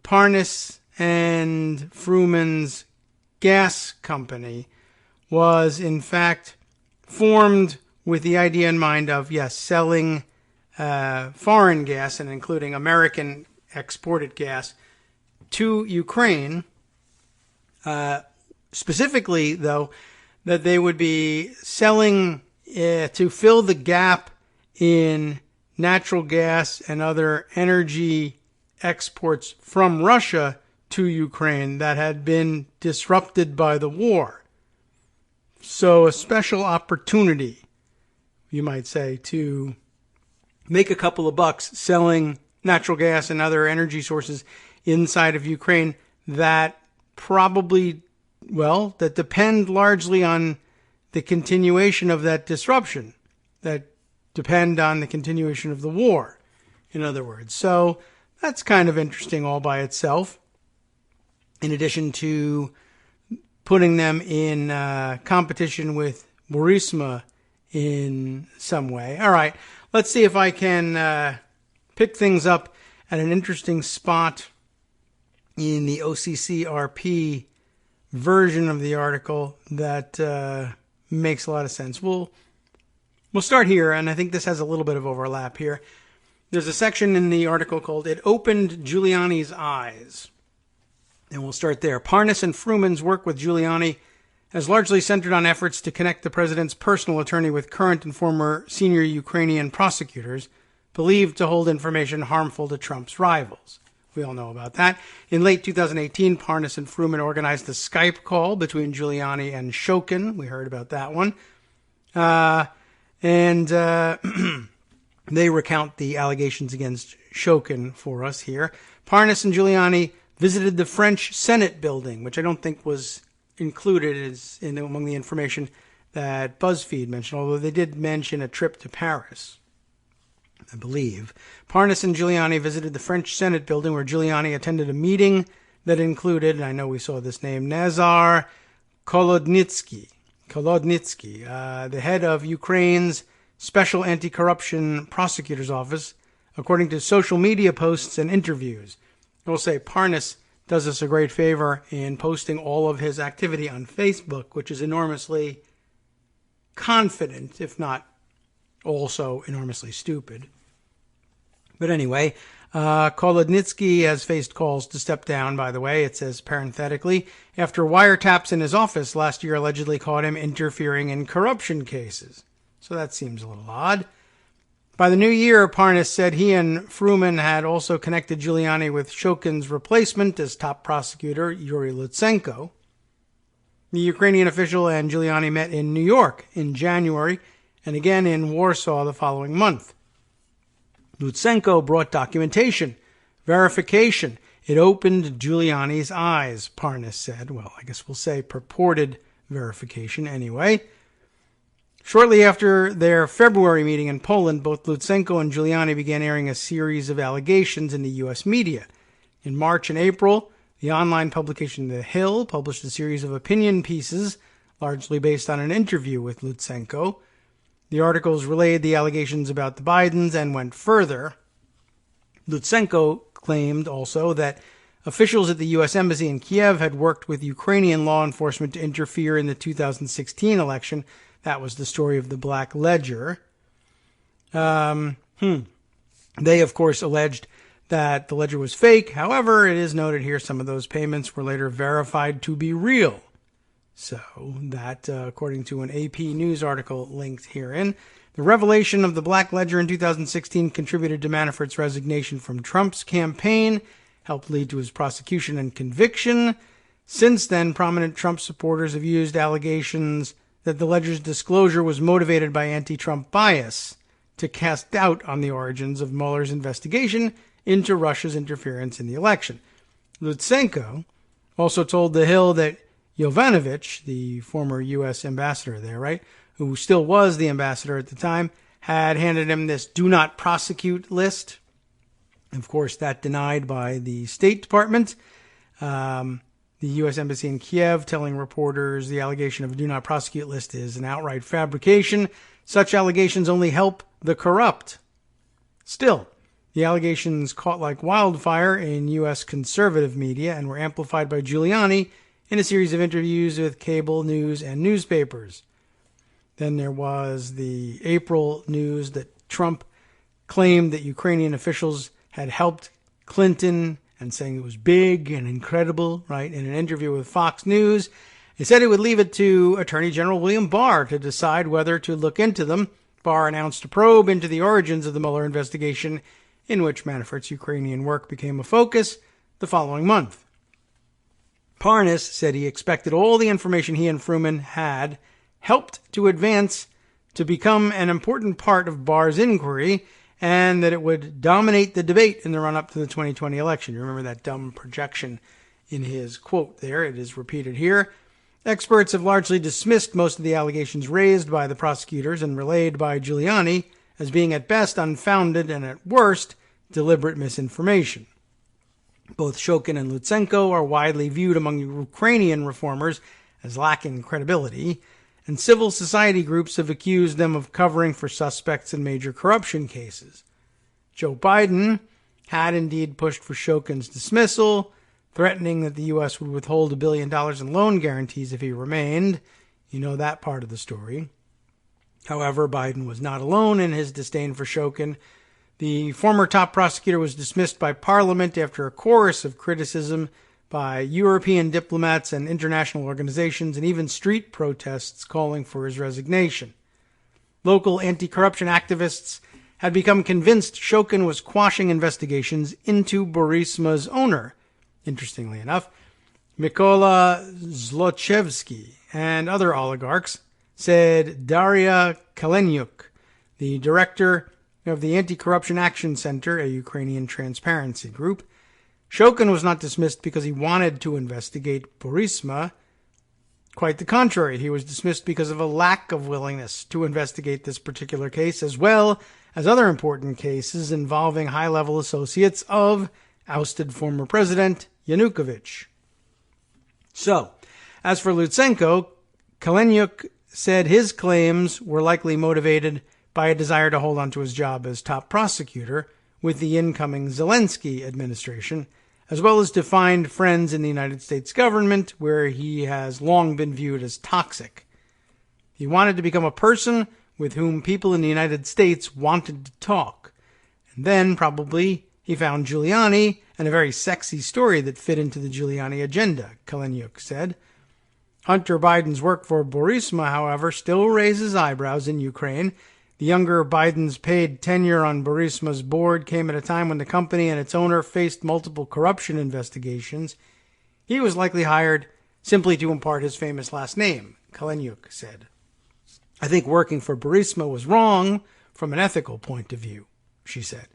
Parnas and Fruman's gas company was, in fact, formed with the idea in mind of, yes, selling foreign gas and including American exported gas to Ukraine. Specifically, though, that they would be selling to fill the gap in natural gas and other energy exports from Russia to Ukraine that had been disrupted by the war. So a special opportunity, you might say, to make a couple of bucks selling natural gas and other energy sources inside of Ukraine that probably, well, that depend largely on the continuation of that disruption, that depend on the continuation of the war, in other words. So that's kind of interesting all by itself, in addition to putting them in competition with Burisma in some way. All right, let's see if I can pick things up at an interesting spot in the OCCRP version of the article that makes a lot of sense. We'll start here, and I think this has a little bit of overlap here. There's a section in the article called "It Opened Giuliani's Eyes," and we'll start there. Parnas and Fruman's work with Giuliani has largely centered on efforts to connect the president's personal attorney with current and former senior Ukrainian prosecutors believed to hold information harmful to Trump's rivals. We all know about that. In late 2018, Parnas and Fruman organized a Skype call between Giuliani and Shokin. We heard about that one. They recount the allegations against Shokin for us here. Parnas and Giuliani visited the French Senate building, which I don't think was included among the information that BuzzFeed mentioned, although they did mention a trip to Paris, I believe. Parnas and Giuliani visited the French Senate building, where Giuliani attended a meeting that included, and I know we saw this name, Nazar Kolodnitsky, the head of Ukraine's Special Anti-Corruption Prosecutor's Office, according to social media posts and interviews. I will say Parnas does us a great favor in posting all of his activity on Facebook, which is enormously confident, if not also enormously stupid. But anyway, Kolodnitsky has faced calls to step down, by the way, it says parenthetically, after wiretaps in his office last year allegedly caught him interfering in corruption cases. So that seems a little odd. By the new year, Parnas said he and Fruman had also connected Giuliani with Shokin's replacement as top prosecutor, Yuri Lutsenko. The Ukrainian official and Giuliani met in New York in January and again in Warsaw the following month. Lutsenko brought documentation, verification. It opened Giuliani's eyes, Parnas said. Well, I guess we'll say purported verification anyway. Shortly after their February meeting in Poland, both Lutsenko and Giuliani began airing a series of allegations in the U.S. media. In March and April, the online publication The Hill published a series of opinion pieces, largely based on an interview with Lutsenko. The articles relayed the allegations about the Bidens and went further. Lutsenko claimed also that officials at the U.S. Embassy in Kiev had worked with Ukrainian law enforcement to interfere in the 2016 election. That was the story of the Black Ledger. They, of course, alleged that the ledger was fake. However, it is noted here some of those payments were later verified to be real. So that, according to an AP News article linked herein, the revelation of the Black Ledger in 2016 contributed to Manafort's resignation from Trump's campaign, helped lead to his prosecution and conviction. Since then, prominent Trump supporters have used allegations that the ledger's disclosure was motivated by anti-Trump bias to cast doubt on the origins of Mueller's investigation into Russia's interference in the election. Lutsenko also told The Hill that Yovanovitch, the former U.S. ambassador there, right, who still was the ambassador at the time, had handed him this do not prosecute list. Of course, that denied by the State Department. The U.S. Embassy in Kiev telling reporters the allegation of a do not prosecute list is an outright fabrication. Such allegations only help the corrupt. Still, the allegations caught like wildfire in U.S. conservative media and were amplified by Giuliani in a series of interviews with cable news and newspapers. Then there was the April news that Trump claimed that Ukrainian officials had helped Clinton and saying it was big and incredible, right? In an interview with Fox News, he said he would leave it to Attorney General William Barr to decide whether to look into them. Barr announced a probe into the origins of the Mueller investigation, in which Manafort's Ukrainian work became a focus the following month. Parnas said he expected all the information he and Fruman had helped to advance to become an important part of Barr's inquiry, and that it would dominate the debate in the run-up to the 2020 election. You remember that dumb projection in his quote there. It is repeated here. Experts have largely dismissed most of the allegations raised by the prosecutors and relayed by Giuliani as being at best unfounded and at worst deliberate misinformation. Both Shokin and Lutsenko are widely viewed among Ukrainian reformers as lacking credibility, and civil society groups have accused them of covering for suspects in major corruption cases. Joe Biden had indeed pushed for Shokin's dismissal, threatening that the U.S. would withhold $1 billion in loan guarantees if he remained. You know that part of the story. However, Biden was not alone in his disdain for Shokin. The former top prosecutor was dismissed by Parliament after a chorus of criticism by European diplomats and international organizations, and even street protests calling for his resignation. Local anti-corruption activists had become convinced Shokin was quashing investigations into Burisma's owner. Interestingly enough, Mykola Zlochevsky and other oligarchs, said Daria Kalenyuk, the director of the Anti-Corruption Action Center, a Ukrainian transparency group. Shokin was not dismissed because he wanted to investigate Burisma. Quite the contrary, he was dismissed because of a lack of willingness to investigate this particular case, as well as other important cases involving high-level associates of ousted former President Yanukovych. So, as for Lutsenko, Kalenyuk said his claims were likely motivated by a desire to hold on to his job as top prosecutor with the incoming Zelensky administration, as well as to find friends in the United States government, where he has long been viewed as toxic. He wanted to become a person with whom people in the United States wanted to talk. And then, probably, he found Giuliani and a very sexy story that fit into the Giuliani agenda, Kalenyuk said. Hunter Biden's work for Burisma, however, still raises eyebrows in Ukraine. The younger Biden's paid tenure on Burisma's board came at a time when the company and its owner faced multiple corruption investigations. He was likely hired simply to impart his famous last name, Kalenyuk said. I think working for Burisma was wrong from an ethical point of view, she said.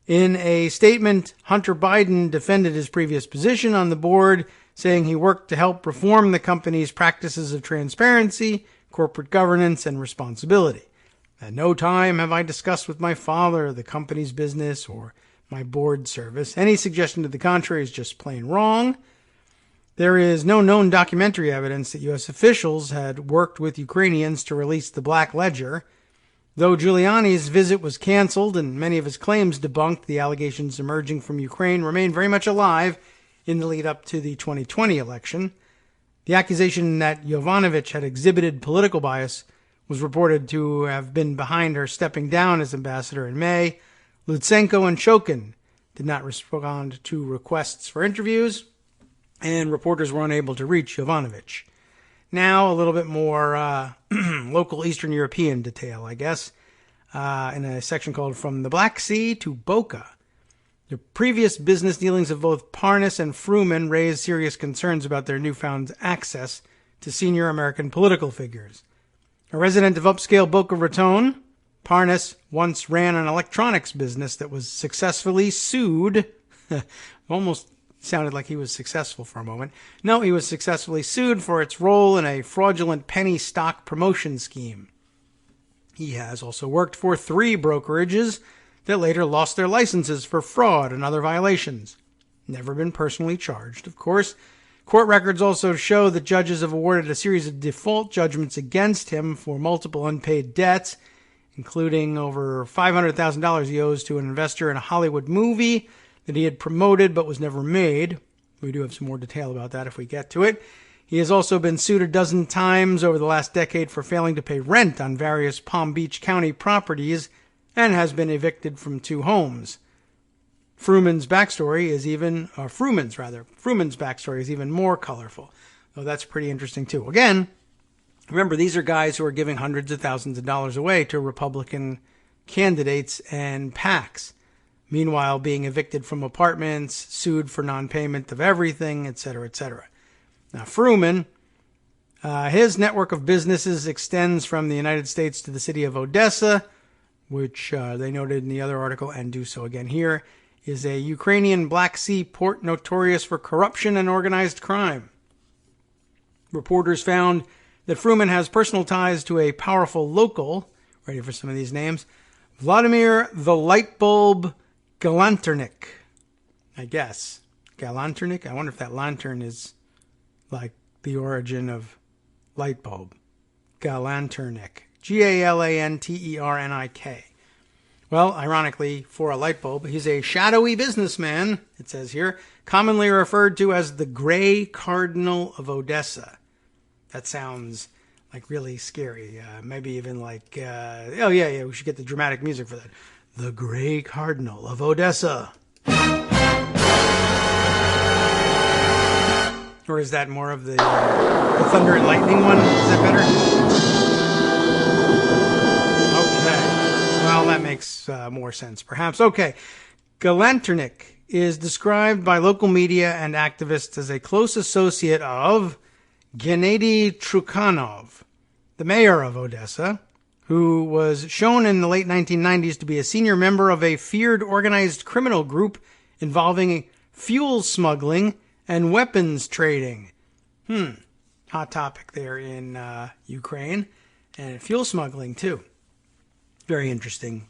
In a statement, Hunter Biden defended his previous position on the board, saying he worked to help reform the company's practices of transparency, corporate governance, and responsibility. At no time have I discussed with my father the company's business or my board service. Any suggestion to the contrary is just plain wrong. There is no known documentary evidence that U.S. officials had worked with Ukrainians to release the Black Ledger. Though Giuliani's visit was canceled and many of his claims debunked, the allegations emerging from Ukraine remain very much alive in the lead up to the 2020 election. The accusation that Yovanovitch had exhibited political bias was reported to have been behind her stepping down as ambassador in May. Lutsenko and Shokin did not respond to requests for interviews, and reporters were unable to reach Yovanovitch. Now, a little bit more local Eastern European detail, I guess, in a section called From the Black Sea to Boca. The previous business dealings of both Parnas and Fruman raised serious concerns about their newfound access to senior American political figures. A resident of upscale Boca Raton, Parnas once ran an electronics business that was successfully sued. Almost sounded like he was successful for a moment. No, he was successfully sued for its role in a fraudulent penny stock promotion scheme. He has also worked for 3 brokerages that later lost their licenses for fraud and other violations. Never been personally charged, of course. Court records also show that judges have awarded a series of default judgments against him for multiple unpaid debts, including over $500,000 he owes to an investor in a Hollywood movie that he had promoted but was never made. We do have some more detail about that if we get to it. He has also been sued a dozen times over the last decade for failing to pay rent on various Palm Beach County properties and has been evicted from 2 homes. Fruman's backstory is even more colorful. So that's pretty interesting too. Again, remember, these are guys who are giving hundreds of thousands of dollars away to Republican candidates and PACs. Meanwhile, being evicted from apartments, sued for non-payment of everything, etc., etc. Now, Fruman, his network of businesses extends from the United States to the city of Odessa, which they noted in the other article and do so again here, is a Ukrainian Black Sea port notorious for corruption and organized crime. Reporters found that Fruman has personal ties to a powerful local, ready for some of these names, Vladimir the Lightbulb Galanternik, I guess. Galanternik? I wonder if that lantern is like the origin of light bulb. Galanternik. Galanternik. Well, ironically, for a light bulb, he's a shadowy businessman, it says here, commonly referred to as the Gray Cardinal of Odessa. That sounds like really scary. Maybe even like, we should get the dramatic music for that. The Gray Cardinal of Odessa. Or is that more of the Thunder and Lightning one? Is that better? Okay. Well, that makes more sense, perhaps. Okay. Galanternik is described by local media and activists as a close associate of Gennady Trukhanov, the mayor of Odessa, who was shown in the late 1990s to be a senior member of a feared organized criminal group involving fuel smuggling and weapons trading. Hot topic there in Ukraine. And fuel smuggling, too. Very interesting.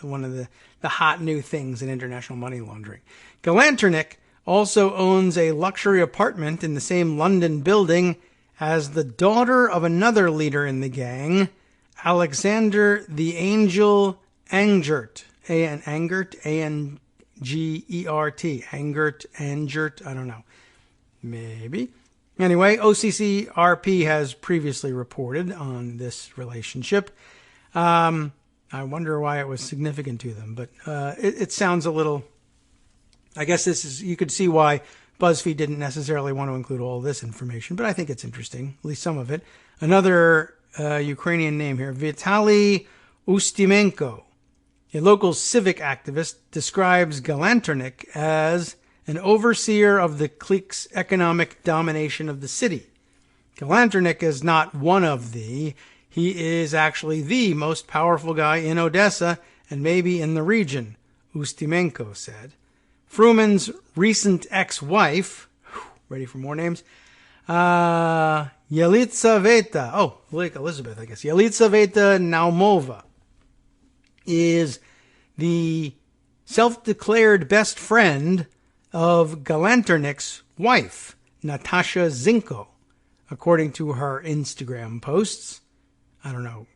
One of the hot new things in international money laundering. Galanternik also owns a luxury apartment in the same London building as the daughter of another leader in the gang, Alexander the Angel Angert. Angert, A-N-G-E-R-T. Angert, I don't know. Maybe. Anyway, OCCRP has previously reported on this relationship. I wonder why it was significant to them, but it sounds a little... I guess you could see why BuzzFeed didn't necessarily want to include all this information, but I think it's interesting, at least some of it. Another Ukrainian name here, Vitaly Ustimenko, a local civic activist, describes Galanternik as an overseer of the clique's economic domination of the city. Galanternik is not one of he is actually the most powerful guy in Odessa and maybe in the region, Ustimenko said. Fruman's recent ex-wife, ready for more names, Yelizaveta, like Elizabeth, I guess, Yelizaveta Naumova, is the self-declared best friend of Galanternik's wife, Natasha Zinko, according to her Instagram posts. I don't know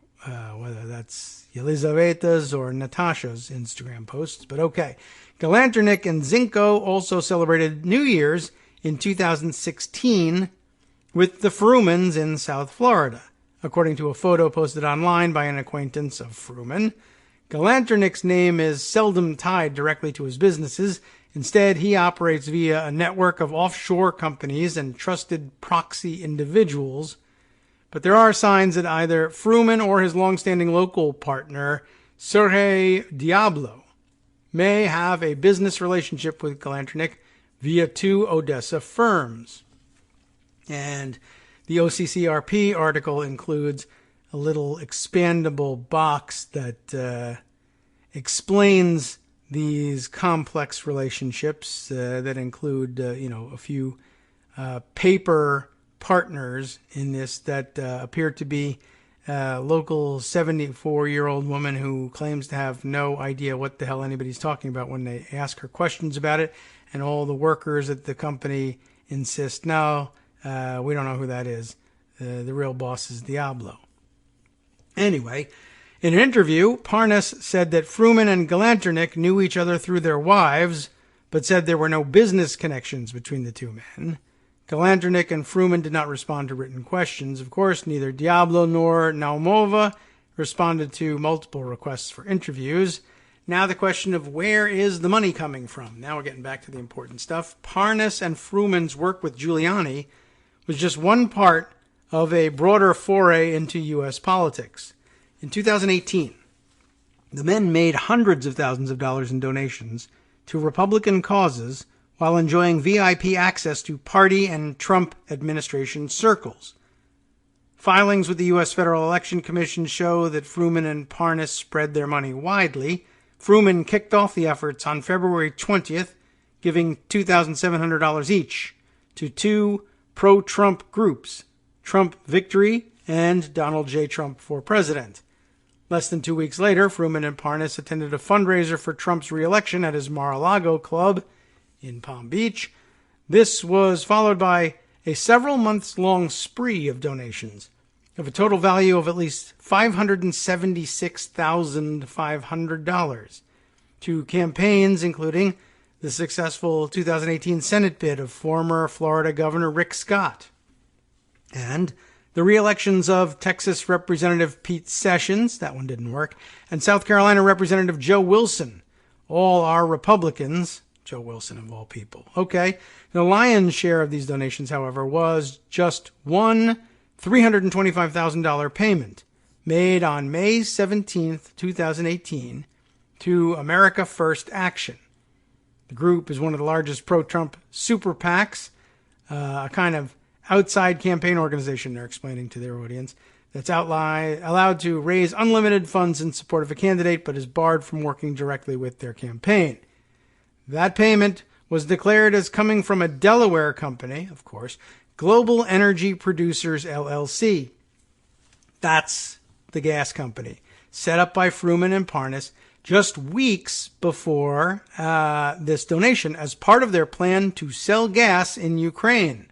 whether that's Yelizaveta's or Natasha's Instagram posts, but okay. Galanternik and Zinko also celebrated New Year's in 2016 with the Frumans in South Florida, according to a photo posted online by an acquaintance of Fruman. Galanternik's name is seldom tied directly to his businesses. Instead, he operates via a network of offshore companies and trusted proxy individuals. But there are signs that either Fruman or his longstanding local partner, Sergei Diablo, may have a business relationship with Galanternik via two Odessa firms. And the OCCRP article includes a little expandable box that explains these complex relationships that include, a few paper partners in this that appear to be a local 74-year-old woman who claims to have no idea what the hell anybody's talking about when they ask her questions about it, and all the workers at the company insist, no, we don't know who that is. The real boss is Diablo. Anyway, in an interview, Parnas said that Fruman and Galanternik knew each other through their wives, but said there were no business connections between the two men. Galanternik and Fruman did not respond to written questions. Of course, neither Diablo nor Naumova responded to multiple requests for interviews. Now the question of where is the money coming from? Now we're getting back to the important stuff. Parnas and Fruman's work with Giuliani was just one part of a broader foray into U.S. politics. In 2018, the men made hundreds of thousands of dollars in donations to Republican causes while enjoying VIP access to party and Trump administration circles. Filings with the U.S. Federal Election Commission show that Fruman and Parnas spread their money widely. Fruman kicked off the efforts on February 20th, giving $2,700 each to two pro-Trump groups, Trump Victory and Donald J. Trump for President. Less than 2 weeks later, Fruman and Parnas attended a fundraiser for Trump's re-election at his Mar-a-Lago club in Palm Beach. This was followed by a several months-long spree of donations of a total value of at least $576,500 to campaigns including the successful 2018 Senate bid of former Florida Governor Rick Scott and the re-elections of Texas Representative Pete Sessions, that one didn't work, and South Carolina Representative Joe Wilson. All are Republicans. Joe Wilson, of all people. Okay. The lion's share of these donations, however, was just one $325,000 payment made on May 17th, 2018 to America First Action. The group is one of the largest pro-Trump super PACs, a kind of outside campaign organization, they're explaining to their audience, that's allowed to raise unlimited funds in support of a candidate, but is barred from working directly with their campaign. That payment was declared as coming from a Delaware company, of course, Global Energy Producers, LLC. That's the gas company, set up by Fruman and Parnas just weeks before this donation as part of their plan to sell gas in Ukraine.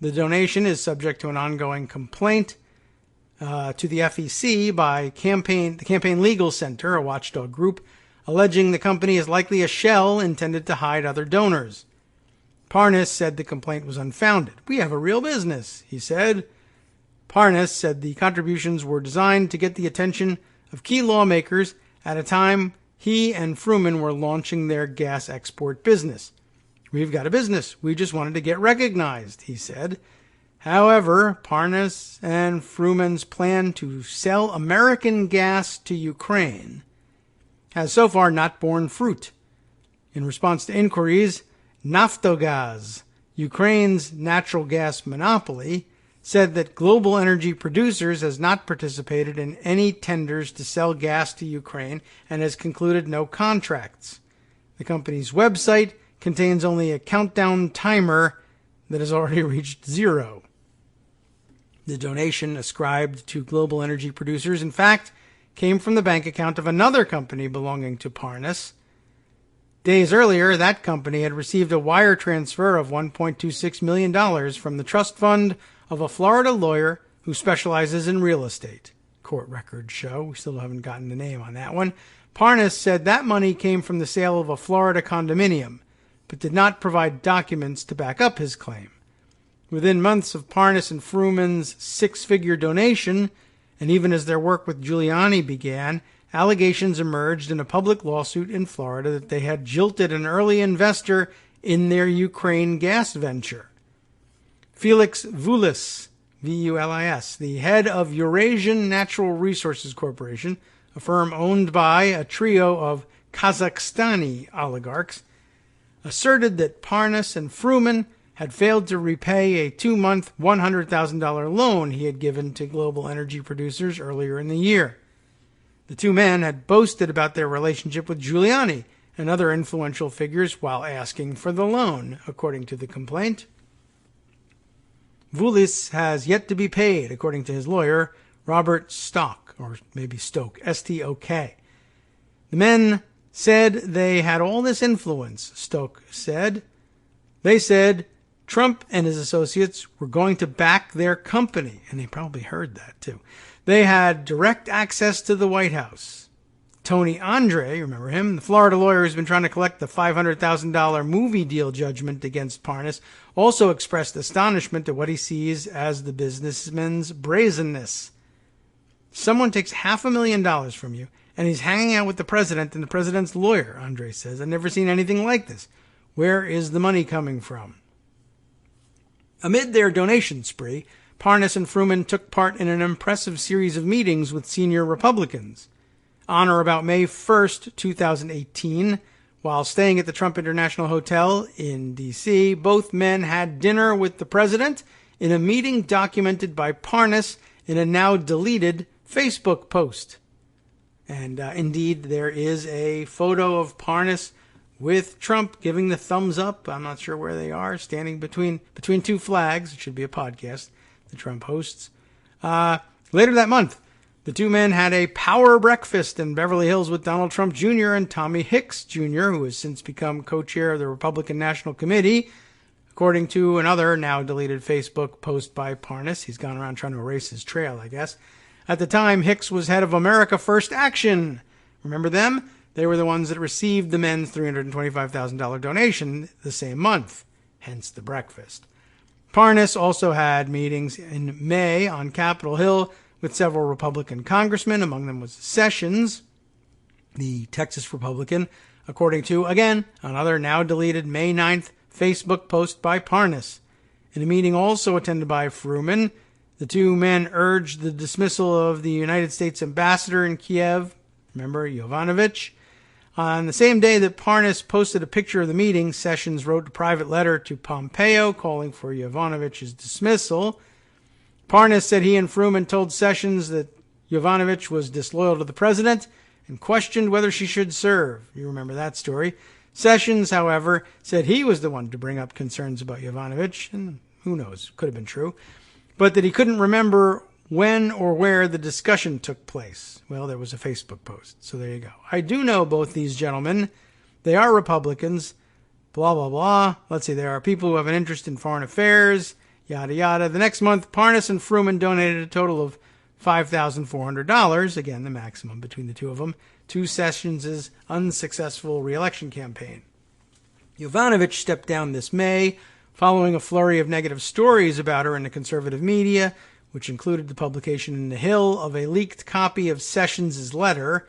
The donation is subject to an ongoing complaint to the FEC by the Campaign Legal Center, a watchdog group, alleging the company is likely a shell intended to hide other donors. Parnas said the complaint was unfounded. "We have a real business," he said. Parnas said the contributions were designed to get the attention of key lawmakers at a time he and Fruman were launching their gas export business. "We've got a business. We just wanted to get recognized," he said. However, Parnas and Fruman's plan to sell American gas to Ukraine has so far not borne fruit. In response to inquiries, Naftogaz, Ukraine's natural gas monopoly, said that Global Energy Producers has not participated in any tenders to sell gas to Ukraine and has concluded no contracts. The company's website contains only a countdown timer that has already reached 0. The donation ascribed to Global Energy Producers, in fact, came from the bank account of another company belonging to Parnas. Days earlier, that company had received a wire transfer of $1.26 million from the trust fund of a Florida lawyer who specializes in real estate. Court records show. We still haven't gotten the name on that one. Parnas said that money came from the sale of a Florida condominium, but did not provide documents to back up his claim. Within months of Parnas and Fruman's six-figure donation, and even as their work with Giuliani began, allegations emerged in a public lawsuit in Florida that they had jilted an early investor in their Ukraine gas venture. Felix Vulis, V-U-L-I-S, the head of Eurasian Natural Resources Corporation, a firm owned by a trio of Kazakhstani oligarchs, asserted that Parnas and Fruman had failed to repay a 2-month, $100,000 loan he had given to Global Energy Producers earlier in the year. The two men had boasted about their relationship with Giuliani and other influential figures while asking for the loan, according to the complaint. Vulis has yet to be paid, according to his lawyer, Robert Stock, or maybe Stoke, S-T-O-K. The men said they had all this influence, Stoke said. They said Trump and his associates were going to back their company, and they probably heard that too. They had direct access to the White House. Tony Andre, remember him, the Florida lawyer who's been trying to collect the $500,000 movie deal judgment against Parnas, also expressed astonishment at what he sees as the businessman's brazenness. Someone takes $500,000 from you and he's hanging out with the president and the president's lawyer, Andre says. I've never seen anything like this. Where is the money coming from? Amid their donation spree, Parnas and Fruman took part in an impressive series of meetings with senior Republicans. On or about May 1st, 2018, while staying at the Trump International Hotel in D.C., both men had dinner with the president in a meeting documented by Parnas in a now deleted Facebook post. And indeed, there is a photo of Parnas with Trump giving the thumbs up. I'm not sure where they are, standing between two flags. It should be a podcast the Trump hosts. Later that month, the two men had a power breakfast in Beverly Hills with Donald Trump Jr. and Tommy Hicks Jr., who has since become co-chair of the Republican National Committee. According to another now deleted Facebook post by Parnas, he's gone around trying to erase his trail, I guess. At the time, Hicks was head of America First Action. Remember them? They were the ones that received the men's $325,000 donation the same month, hence the breakfast. Parnas also had meetings in May on Capitol Hill with several Republican congressmen. Among them was Sessions, the Texas Republican, according to, again, another now deleted May 9th Facebook post by Parnas. In a meeting also attended by Fruman, the two men urged the dismissal of the United States ambassador in Kiev, remember, Yovanovitch. On the same day that Parnas posted a picture of the meeting, Sessions wrote a private letter to Pompeo calling for Yovanovitch's dismissal. Parnas said he and Fruman told Sessions that Yovanovitch was disloyal to the president and questioned whether she should serve. You remember that story. Sessions, however, said he was the one to bring up concerns about Yovanovitch, and who knows, could have been true, but that he couldn't remember when or where the discussion took place. Well, there was a Facebook post, so there you go. I do know both these gentlemen. They are Republicans, blah, blah, blah. Let's see, there are people who have an interest in foreign affairs, yada, yada. The next month, Parnas and Fruman donated a total of $5,400, again, the maximum between the two of them, to Sessions' unsuccessful re-election campaign. Yovanovitch stepped down this May, following a flurry of negative stories about her in the conservative media, which included the publication in The Hill of a leaked copy of Sessions' letter.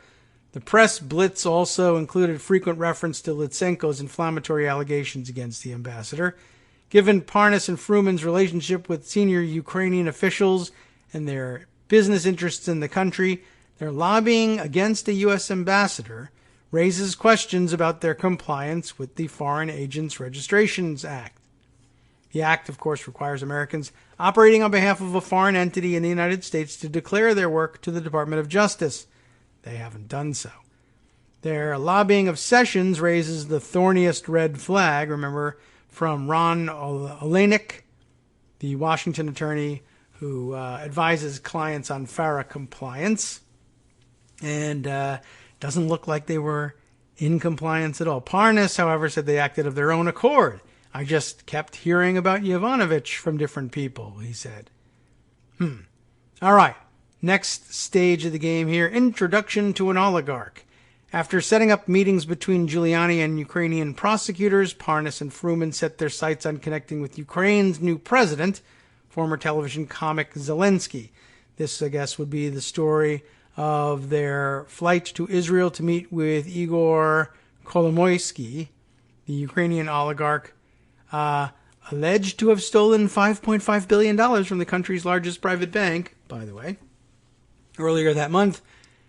The press blitz also included frequent reference to Litsenko's inflammatory allegations against the ambassador. Given Parnas and Fruman's relationship with senior Ukrainian officials and their business interests in the country, their lobbying against a U.S. ambassador raises questions about their compliance with the Foreign Agents Registrations Act. The act, of course, requires Americans operating on behalf of a foreign entity in the United States to declare their work to the Department of Justice. They haven't done so. Their lobbying of Sessions raises the thorniest red flag, remember, from Ron Olenek, the Washington attorney who advises clients on FARA compliance. And doesn't look like they were in compliance at all. Parnas, however, said they acted of their own accord. I just kept hearing about Yovanovitch from different people, he said. All right. Next stage of the game here, introduction to an oligarch. After setting up meetings between Giuliani and Ukrainian prosecutors, Parnas and Fruman set their sights on connecting with Ukraine's new president, former television comic Zelensky. This, I guess, would be the story of their flight to Israel to meet with Igor Kolomoisky, the Ukrainian oligarch, alleged to have stolen $5.5 billion from the country's largest private bank, by the way. Earlier that month,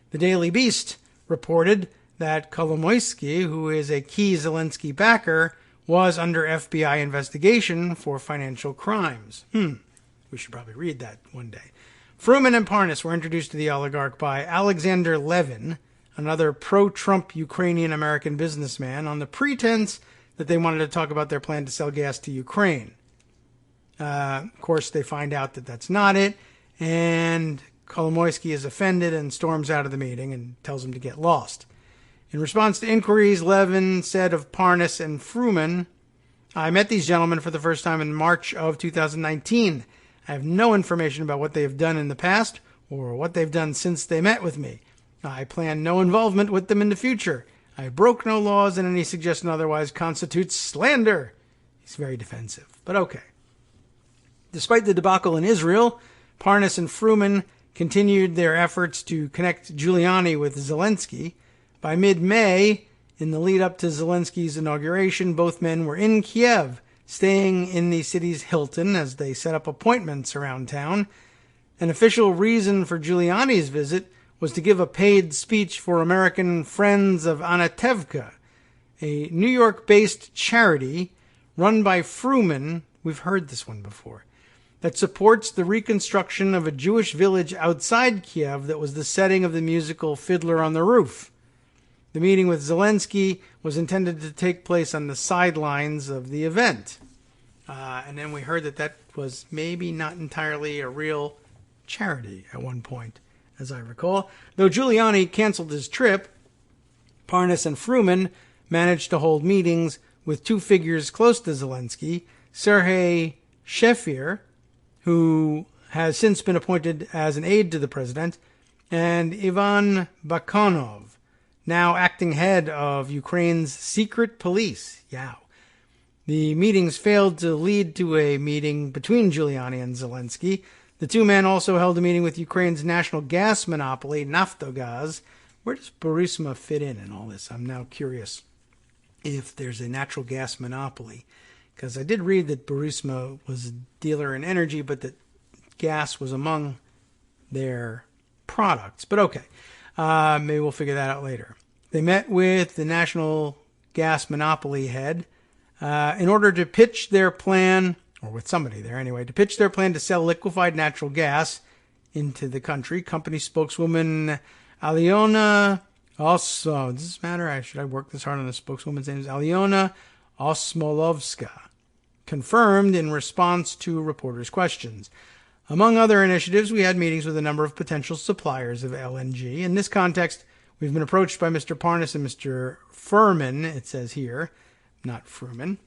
the Daily Beast reported that Kolomoisky, who is a key Zelensky backer, was under FBI investigation for financial crimes. We should probably read that one day. Fruman and Parnas were introduced to the oligarch by Alexander Levin, another pro-Trump Ukrainian-American businessman, on the pretense that they wanted to talk about their plan to sell gas to Ukraine. Of course, they find out that that's not it, and Kolomoisky is offended and storms out of the meeting and tells him to get lost. In response to inquiries, Levin said of Parnas and Fruman, I met these gentlemen for the first time in March of 2019. I have no information about what they have done in the past or what they've done since they met with me. I plan no involvement with them in the future. I broke no laws, and any suggestion otherwise constitutes slander. He's very defensive, but okay. Despite the debacle in Israel, Parnas and Fruman continued their efforts to connect Giuliani with Zelensky. By mid-May, in the lead-up to Zelensky's inauguration, both men were in Kiev, staying in the city's Hilton as they set up appointments around town. An official reason for Giuliani's visit was to give a paid speech for American Friends of Anatevka, a New York-based charity run by Fruman, we've heard this one before, that supports the reconstruction of a Jewish village outside Kiev that was the setting of the musical Fiddler on the Roof. The meeting with Zelensky was intended to take place on the sidelines of the event. And then we heard that was maybe not entirely a real charity at one point, as I recall. Though Giuliani canceled his trip, Parnas and Fruman managed to hold meetings with two figures close to Zelensky, Sergei Shefir, who has since been appointed as an aide to the president, and Ivan Bakanov, now acting head of Ukraine's secret police. Yow. The meetings failed to lead to a meeting between Giuliani and Zelensky. The two men also held a meeting with Ukraine's national gas monopoly, Naftogaz. Where does Burisma fit in all this? I'm now curious if there's a natural gas monopoly. Because I did read that Burisma was a dealer in energy, but that gas was among their products. But okay, maybe we'll figure that out later. They met with the national gas monopoly head in order to pitch their plan, or with somebody there anyway, to pitch their plan to sell liquefied natural gas into the country. Company spokeswoman Aliona also, does this matter? Should I work this hard on the spokeswoman's name? Aliona Osmolovska confirmed in response to reporters' questions. Among other initiatives, we had meetings with a number of potential suppliers of LNG. In this context, we've been approached by Mr. Parnas and Mr. Furman, it says here, not Fruman,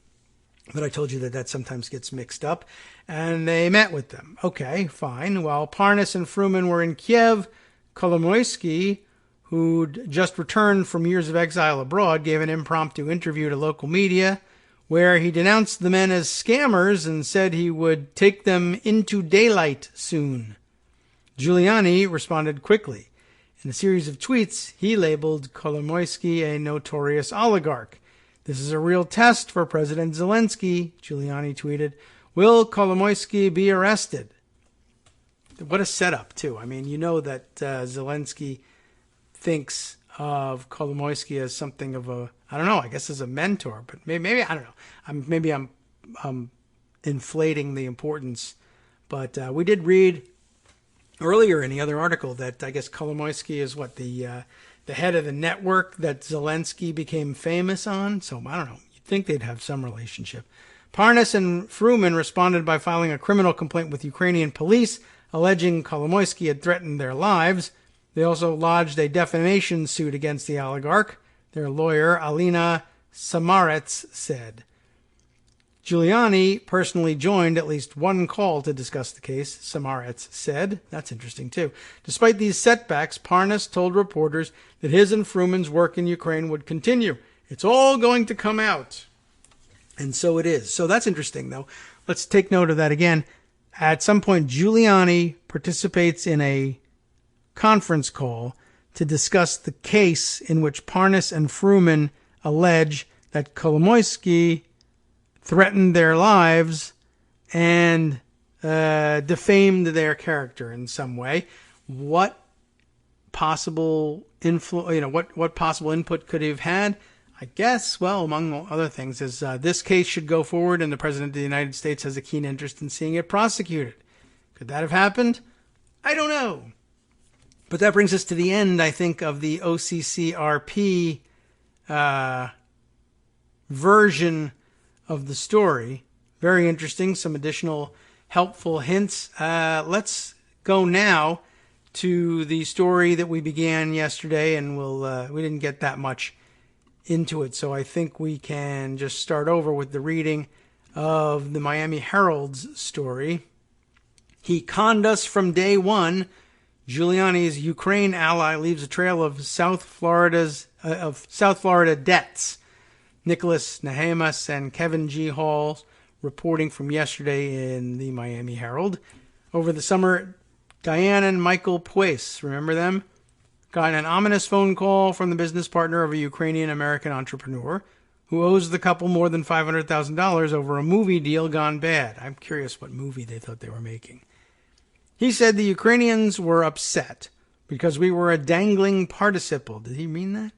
but I told you that sometimes gets mixed up, and they met with them. Okay, fine. While Parnas and Fruman were in Kiev, Kolomoisky, who'd just returned from years of exile abroad, gave an impromptu interview to local media where he denounced the men as scammers and said he would take them into daylight soon. Giuliani responded quickly. In a series of tweets, he labeled Kolomoisky a notorious oligarch. This is a real test for President Zelensky, Giuliani tweeted. Will Kolomoisky be arrested? What a setup, too. I mean, you know that Zelensky thinks of Kolomoisky as something of a, I don't know, I guess as a mentor, but maybe I don't know. Maybe I'm inflating the importance. But we did read earlier in the other article that I guess Kolomoisky is the head of the network that Zelensky became famous on. So I don't know. You'd think they'd have some relationship. Parnas and Fruman responded by filing a criminal complaint with Ukrainian police, alleging Kolomoisky had threatened their lives. They also lodged a defamation suit against the oligarch, their lawyer, Alina Samarets, said. Giuliani personally joined at least one call to discuss the case, Samarets said. That's interesting, too. Despite these setbacks, Parnas told reporters that his and Fruman's work in Ukraine would continue. It's all going to come out. And so it is. So that's interesting, though. Let's take note of that again. At some point, Giuliani participates in a conference call to discuss the case in which Parnas and Fruman allege that Kolomoisky threatened their lives and defamed their character in some way. What possible what possible input could he have had? I guess, well, among other things, is this case should go forward and the President of the United States has a keen interest in seeing it prosecuted. Could that have happened? I don't know. But that brings us to the end, I think, of the OCCRP version of the story. Very interesting. Some additional helpful hints. Let's go now to the story that we began yesterday, and we didn't get that much into it, so I think we can just start over with the reading of the Miami Herald's story. He conned us from day one. Giuliani's Ukraine ally leaves a trail of South Florida debts. Nicholas Nahamas and Kevin G. Hall reporting from yesterday in the Miami Herald. Over the summer, Diane and Michael Pues, remember them? Got an ominous phone call from the business partner of a Ukrainian-American entrepreneur who owes the couple more than $500,000 over a movie deal gone bad. I'm curious what movie they thought they were making. He said the Ukrainians were upset because we were a dangling participle. Did he mean that?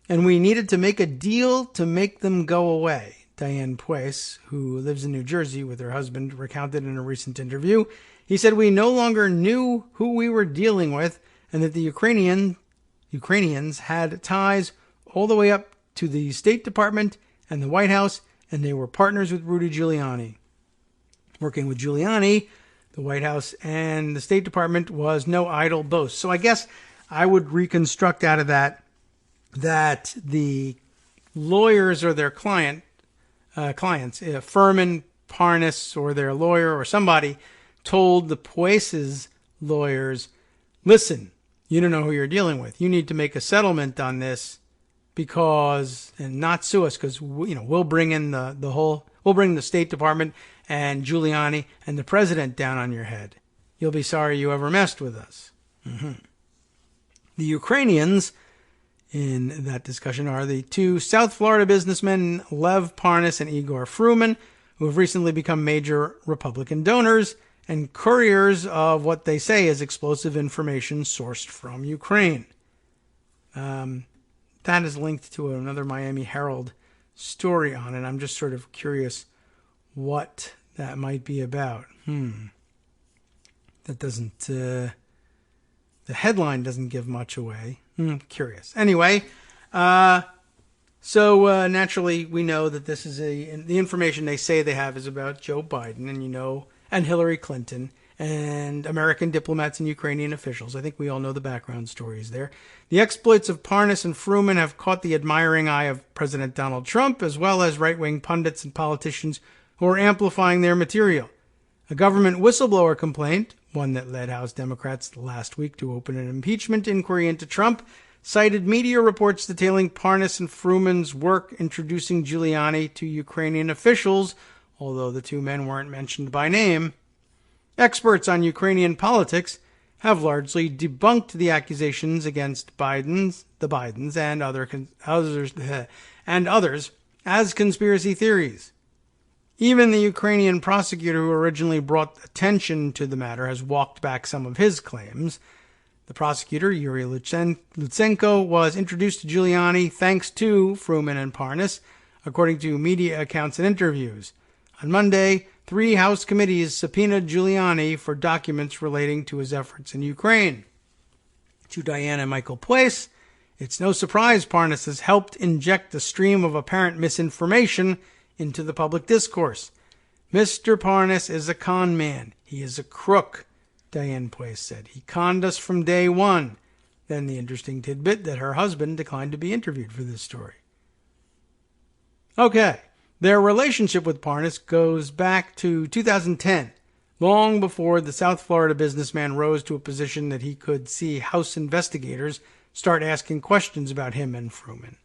And we needed to make a deal to make them go away. Diane Pues, who lives in New Jersey with her husband, recounted in a recent interview. He said we no longer knew who we were dealing with and that the Ukrainians had ties all the way up to the State Department and the White House, and they were partners with Rudy Giuliani. Working with Giuliani, the White House and the State Department was no idle boast. So I guess I would reconstruct out of that the lawyers or their clients, Furman, Parnas, or their lawyer or somebody told the Poises lawyers, listen, you don't know who you're dealing with. You need to make a settlement on this because, and not sue us because, we'll bring in we'll bring the State Department and Giuliani and the president down on your head. You'll be sorry you ever messed with us. Mm-hmm. The Ukrainians in that discussion are the two South Florida businessmen, Lev Parnas and Igor Fruman, who have recently become major Republican donors and couriers of what they say is explosive information sourced from Ukraine. That is linked to another Miami Herald story on it. I'm just sort of curious what that might be about. That doesn't, the headline doesn't give much away. Curious. Anyway, so naturally we know that this is the information they say they have is about Joe Biden and Hillary Clinton and American diplomats and Ukrainian officials. I think we all know the background stories there. The exploits of Parnas and Fruman have caught the admiring eye of President Donald Trump, as well as right-wing pundits and politicians who are amplifying their material. A government whistleblower complaint, one that led House Democrats last week to open an impeachment inquiry into Trump, cited media reports detailing Parnas and Fruman's work introducing Giuliani to Ukrainian officials, although the two men weren't mentioned by name. Experts on Ukrainian politics have largely debunked the accusations against the Bidens and others as conspiracy theories. Even the Ukrainian prosecutor who originally brought attention to the matter has walked back some of his claims. The prosecutor, Yuri Lutsenko, was introduced to Giuliani thanks to Fruman and Parnas, according to media accounts and interviews. On Monday, 3 House committees subpoenaed Giuliani for documents relating to his efforts in Ukraine. To Diane and Michael Place, it's no surprise Parnas has helped inject a stream of apparent misinformation into the public discourse. Mr. Parnas is a con man. He is a crook, Diane Place said. He conned us from day one. Then the interesting tidbit that her husband declined to be interviewed for this story. Okay. Their relationship with Parnas goes back to 2010, long before the South Florida businessman rose to a position that he could see House investigators start asking questions about him and Fruman.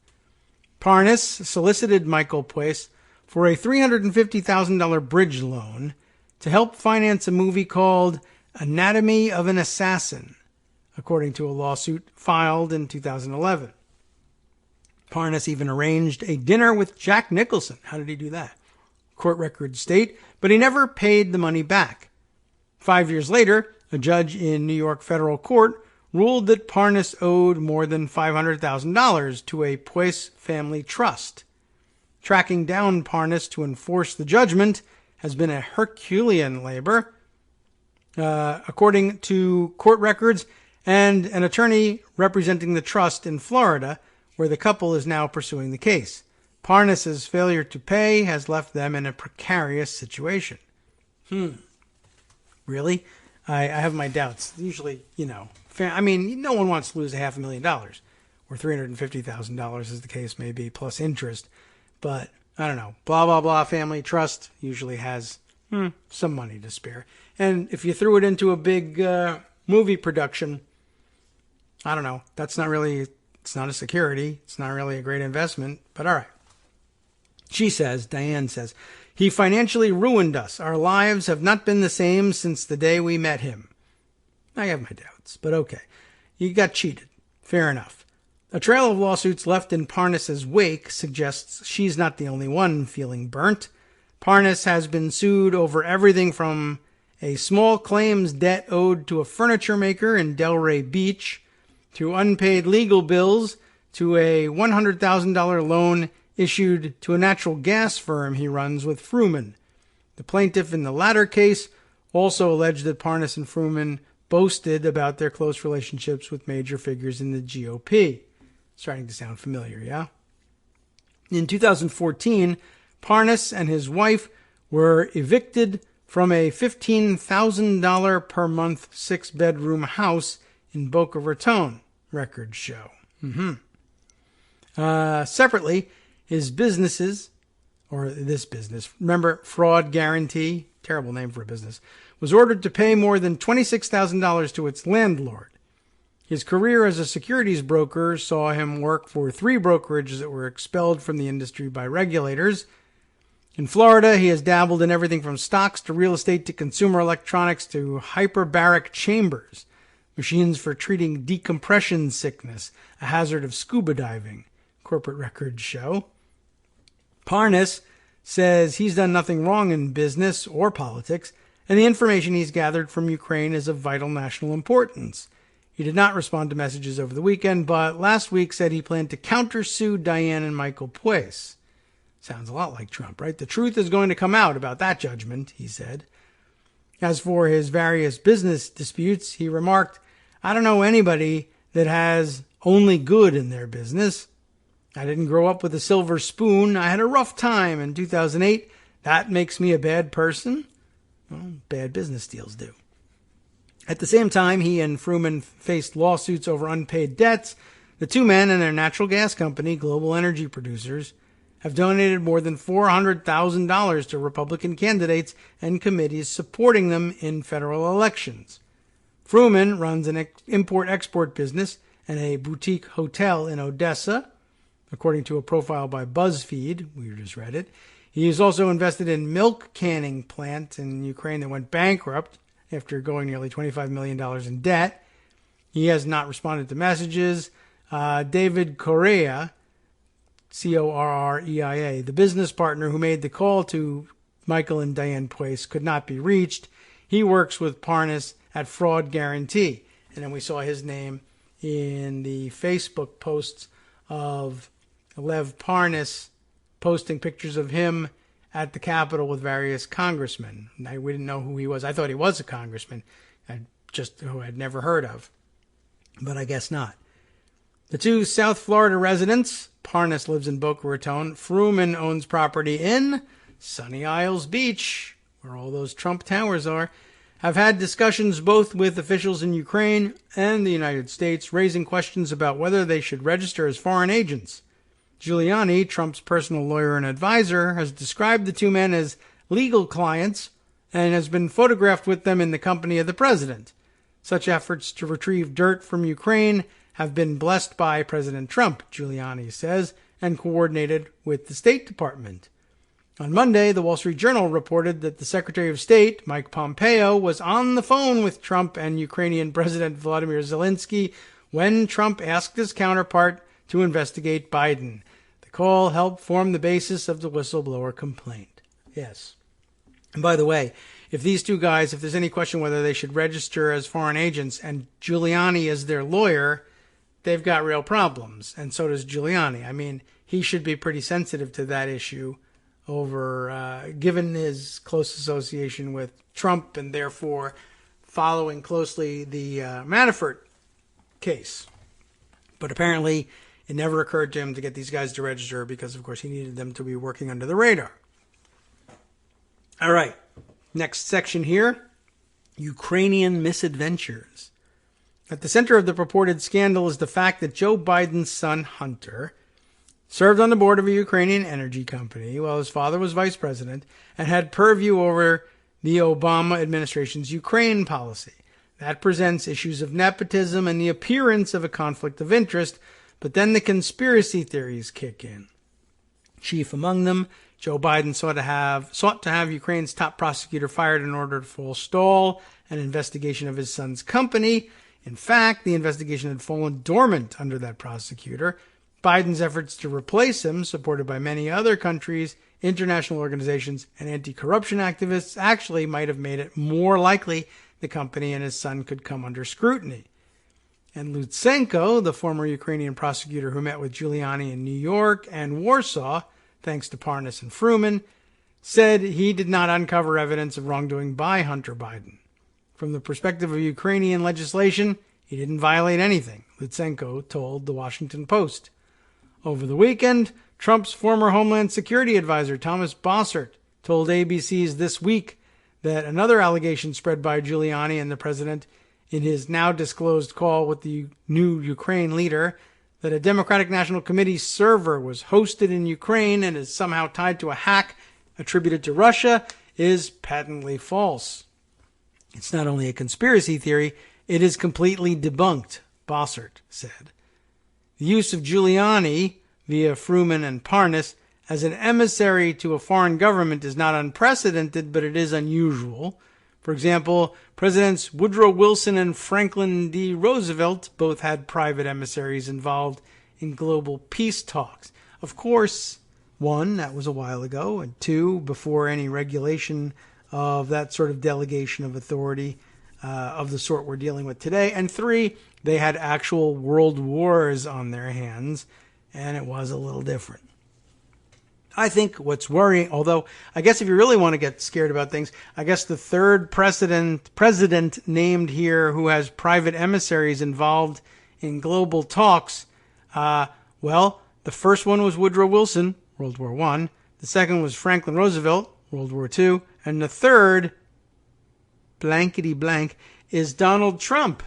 Parnas solicited Michael Place for a $350,000 bridge loan to help finance a movie called Anatomy of an Assassin, according to a lawsuit filed in 2011. Parnas even arranged a dinner with Jack Nicholson. How did he do that? Court records state, but he never paid the money back. 5 years later, a judge in New York federal court ruled that Parnas owed more than $500,000 to a Pues family trust. Tracking down Parnas to enforce the judgment has been a Herculean labor. According to court records and an attorney representing the trust in Florida, where the couple is now pursuing the case. Parnas' failure to pay has left them in a precarious situation. Really? I have my doubts. Usually, no one wants to lose $500,000 or $350,000 as the case may be, plus interest. But, I don't know, blah, blah, blah, family trust usually has some money to spare. And if you threw it into a big movie production, I don't know, it's not a security. It's not really a great investment, but all right. Diane says, he financially ruined us. Our lives have not been the same since the day we met him. I have my doubts, but okay. You got cheated. Fair enough. A trail of lawsuits left in Parnas's wake suggests she's not the only one feeling burnt. Parnas has been sued over everything from a small claims debt owed to a furniture maker in Delray Beach, to unpaid legal bills, to a $100,000 loan issued to a natural gas firm he runs with Fruman. The plaintiff in the latter case also alleged that Parnas and Fruman boasted about their close relationships with major figures in the GOP. Starting to sound familiar, yeah? In 2014, Parnas and his wife were evicted from a $15,000 per month 6-bedroom house in Boca Raton, records show. Separately, his businesses, or this business, remember, Fraud Guarantee, terrible name for a business, was ordered to pay more than $26,000 to its landlord. His career as a securities broker saw him work for 3 brokerages that were expelled from the industry by regulators. In Florida, he has dabbled in everything from stocks to real estate to consumer electronics to hyperbaric chambers, machines for treating decompression sickness, a hazard of scuba diving, corporate records show. Parnas says he's done nothing wrong in business or politics, and the information he's gathered from Ukraine is of vital national importance. He did not respond to messages over the weekend, but last week said he planned to countersue Diane and Michael Pues. Sounds a lot like Trump, right? The truth is going to come out about that judgment, he said. As for his various business disputes, he remarked, I don't know anybody that has only good in their business. I didn't grow up with a silver spoon. I had a rough time in 2008. That makes me a bad person? Well, bad business deals do. At the same time, he and Fruman faced lawsuits over unpaid debts. The two men and their natural gas company, Global Energy Producers, have donated more than $400,000 to Republican candidates and committees supporting them in federal elections. Fruman runs an import-export business and a boutique hotel in Odessa, according to a profile by BuzzFeed. We just read it. He is also invested in milk canning plant in Ukraine that went bankrupt after going nearly $25 million in debt. He has not responded to messages. David Correa, Correia, the business partner who made the call to Michael and Diane Pues, could not be reached. He works with Parnas at Fraud Guarantee. And then we saw his name in the Facebook posts of Lev Parnas posting pictures of him at the Capitol with various congressmen. We didn't know who he was. I thought he was a congressman, who I'd never heard of. But I guess not. The two South Florida residents, Parnas lives in Boca Raton, Fruman owns property in Sunny Isles Beach, where all those Trump towers are, have had discussions both with officials in Ukraine and the United States, raising questions about whether they should register as foreign agents. Giuliani, Trump's personal lawyer and advisor, has described the two men as legal clients and has been photographed with them in the company of the president. Such efforts to retrieve dirt from Ukraine have been blessed by President Trump, Giuliani says, and coordinated with the State Department. On Monday, the Wall Street Journal reported that the Secretary of State, Mike Pompeo, was on the phone with Trump and Ukrainian President Vladimir Zelensky when Trump asked his counterpart to investigate Biden. The call helped form the basis of the whistleblower complaint. Yes. And by the way, if these two guys, if there's any question whether they should register as foreign agents and Giuliani is their lawyer, they've got real problems. And so does Giuliani. I mean, he should be pretty sensitive to that issue over, given his close association with Trump and therefore following closely the Manafort case. But apparently it never occurred to him to get these guys to register because, of course, he needed them to be working under the radar. All right. Next section here, Ukrainian misadventures. At the center of the purported scandal is the fact that Joe Biden's son, Hunter, served on the board of a Ukrainian energy company while his father was vice president and had purview over the Obama administration's Ukraine policy. That presents issues of nepotism and the appearance of a conflict of interest, but then the conspiracy theories kick in. Chief among them, Joe Biden sought to have Ukraine's top prosecutor fired in order to forestall an investigation of his son's company. In fact, the investigation had fallen dormant under that prosecutor. Biden's efforts to replace him, supported by many other countries, international organizations, and anti-corruption activists, actually might have made it more likely the company and his son could come under scrutiny. And Lutsenko, the former Ukrainian prosecutor who met with Giuliani in New York and Warsaw, thanks to Parnas and Fruman, said he did not uncover evidence of wrongdoing by Hunter Biden. From the perspective of Ukrainian legislation, he didn't violate anything, Lutsenko told the Washington Post. Over the weekend, Trump's former Homeland Security advisor, Thomas Bossert, told ABC's This Week that another allegation spread by Giuliani and the president in his now disclosed call with the new Ukraine leader, that a Democratic National Committee server was hosted in Ukraine and is somehow tied to a hack attributed to Russia, is patently false. It's not only a conspiracy theory, it is completely debunked, Bossert said. The use of Giuliani, via Fruman and Parnas, as an emissary to a foreign government is not unprecedented, but it is unusual. For example, Presidents Woodrow Wilson and Franklin D. Roosevelt both had private emissaries involved in global peace talks. Of course, one, that was a while ago, and two, before any regulation of that sort of delegation of authority of the sort we're dealing with today, and three, they had actual world wars on their hands, and it was a little different. I think what's worrying, although I guess if you really want to get scared about things, I guess the third president named here who has private emissaries involved in global talks, well, the first one was Woodrow Wilson, World War I. The second was Franklin Roosevelt, World War II. And the third, blankety blank, is Donald Trump.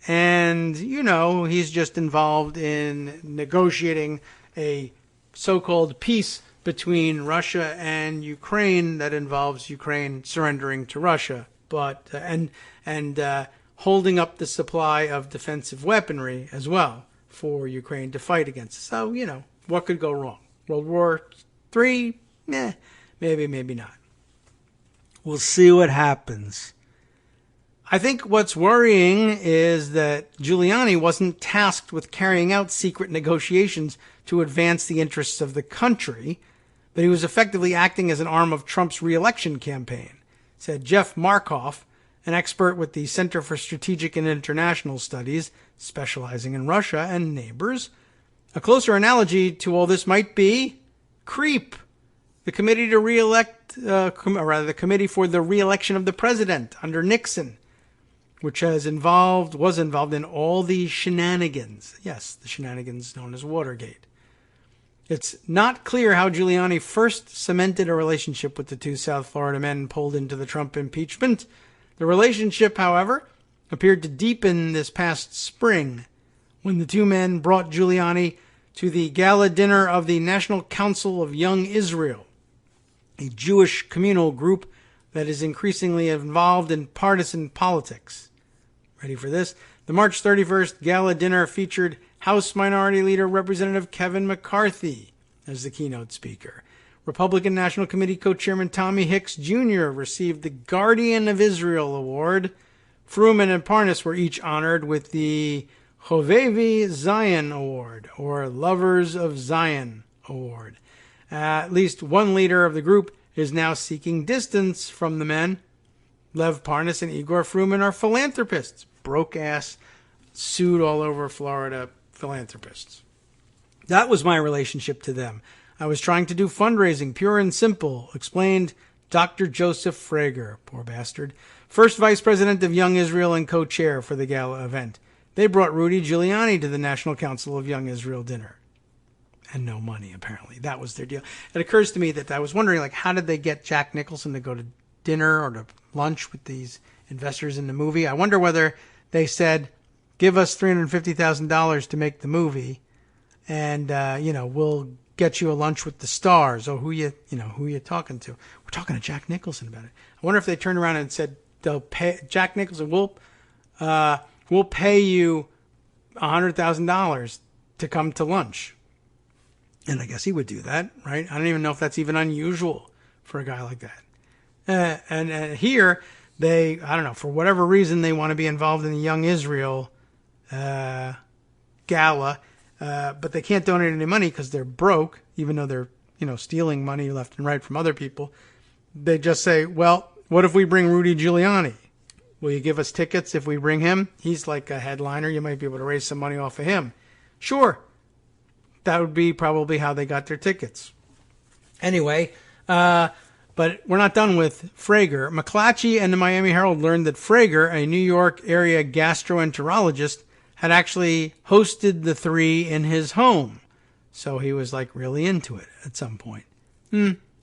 And, you know, he's just involved in negotiating a so-called peace between Russia and Ukraine that involves Ukraine surrendering to Russia, but and holding up the supply of defensive weaponry as well for Ukraine to fight against. So, you know, what could go wrong? World War III? Maybe not. We'll see what happens. I think what's worrying is that Giuliani wasn't tasked with carrying out secret negotiations to advance the interests of the country, but he was effectively acting as an arm of Trump's re-election campaign, said Jeff Markoff, an expert with the Center for Strategic and International Studies, specializing in Russia and neighbors. A closer analogy to all this might be CREEP, the Committee to the Committee for the Re-election of the President under Nixon, which was involved in all the shenanigans. Yes, the shenanigans known as Watergate. It's not clear how Giuliani first cemented a relationship with the two South Florida men pulled into the Trump impeachment. The relationship, however, appeared to deepen this past spring when the two men brought Giuliani to the gala dinner of the National Council of Young Israel, a Jewish communal group that is increasingly involved in partisan politics. Ready for this? The March 31st gala dinner featured House Minority Leader Representative Kevin McCarthy as the keynote speaker. Republican National Committee co-chairman Tommy Hicks Jr. received the Guardian of Israel Award. Fruman and Parnas were each honored with the Chovevi Zion Award, or Lovers of Zion Award. At least one leader of the group is now seeking distance from the men. Lev Parnas and Igor Fruman are philanthropists, broke-ass, sued all over Florida philanthropists. That was my relationship to them. I was trying to do fundraising, pure and simple, explained Dr. Joseph Frager, poor bastard, first vice president of Young Israel and co-chair for the gala event. They brought Rudy Giuliani to the National Council of Young Israel dinner. And no money, apparently. That was their deal. It occurs to me that I was wondering, like, how did they get Jack Nicholson to go to dinner or to lunch with these investors in the movie? I wonder whether they said, give us $350,000 to make the movie, and, we'll get you a lunch with the stars. Oh, who you talking to? We're talking to Jack Nicholson about it. I wonder if they turned around and said, they'll pay Jack Nicholson, we'll pay you $100,000 to come to lunch. And I guess he would do that, right? I don't even know if that's even unusual for a guy like that. And here, I don't know, for whatever reason, they want to be involved in the Young Israel gala, but they can't donate any money because they're broke, even though they're, stealing money left and right from other people. They just say, well, what if we bring Rudy Giuliani? Will you give us tickets if we bring him? He's like a headliner. You might be able to raise some money off of him. Sure. That would be probably how they got their tickets. Anyway, but we're not done with Frager. McClatchy and the Miami Herald learned that Frager, a New York area gastroenterologist, had actually hosted the three in his home. So he was like really into it at some point.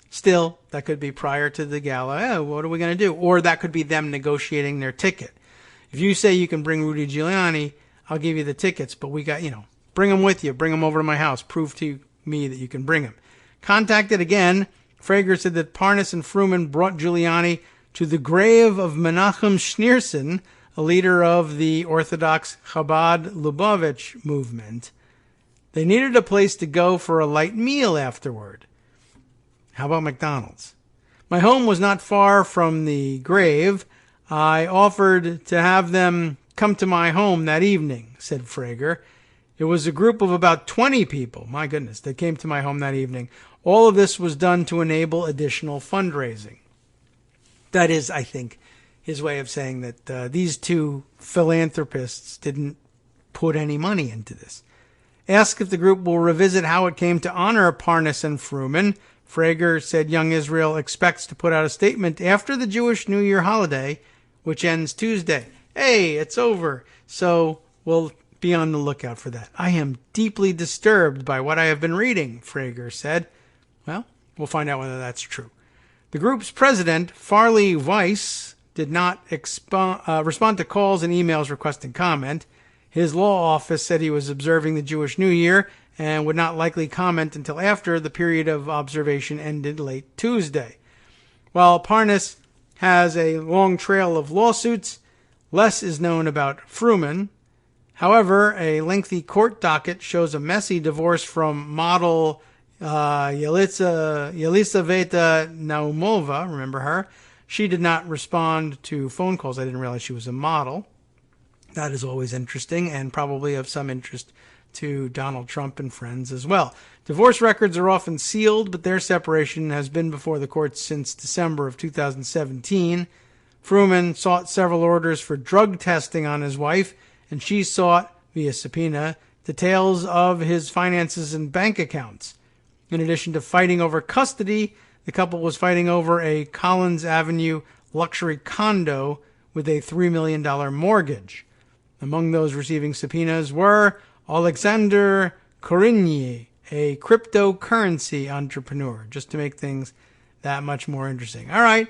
Still, that could be prior to the gala. Oh, what are we going to do? Or that could be them negotiating their ticket. If you say you can bring Rudy Giuliani, I'll give you the tickets, but we got, bring them with you. Bring them over to my house. Prove to me that you can bring them. Contacted again, Frager said that Parnas and Fruman brought Giuliani to the grave of Menachem Schneerson, a leader of the Orthodox Chabad Lubavitch movement. They needed a place to go for a light meal afterward. How about McDonald's? My home was not far from the grave. I offered to have them come to my home that evening, said Frager. It was a group of about 20 people, my goodness, that came to my home that evening. All of this was done to enable additional fundraising. That is, I think, his way of saying that these two philanthropists didn't put any money into this. Asked if the group will revisit how it came to honor Parnas and Fruman, Frager said Young Israel expects to put out a statement after the Jewish New Year holiday, which ends Tuesday. Hey, it's over. So we'll be on the lookout for that. I am deeply disturbed by what I have been reading, Frager said. Well, we'll find out whether that's true. The group's president, Farley Weiss, did not respond to calls and emails requesting comment. His law office said he was observing the Jewish New Year and would not likely comment until after the period of observation ended late Tuesday. While Parnas has a long trail of lawsuits, less is known about Fruman. However, a lengthy court docket shows a messy divorce from model Yelisaveta Naumova. Remember her? She did not respond to phone calls. I didn't realize she was a model. That is always interesting and probably of some interest to Donald Trump and friends as well. Divorce records are often sealed, but their separation has been before the courts since December of 2017. Fruman sought several orders for drug testing on his wife, and she sought, via subpoena, details of his finances and bank accounts. In addition to fighting over custody, the couple was fighting over a Collins Avenue luxury condo with a $3 million mortgage. Among those receiving subpoenas were Alexander Korinier, a cryptocurrency entrepreneur, just to make things that much more interesting. All right,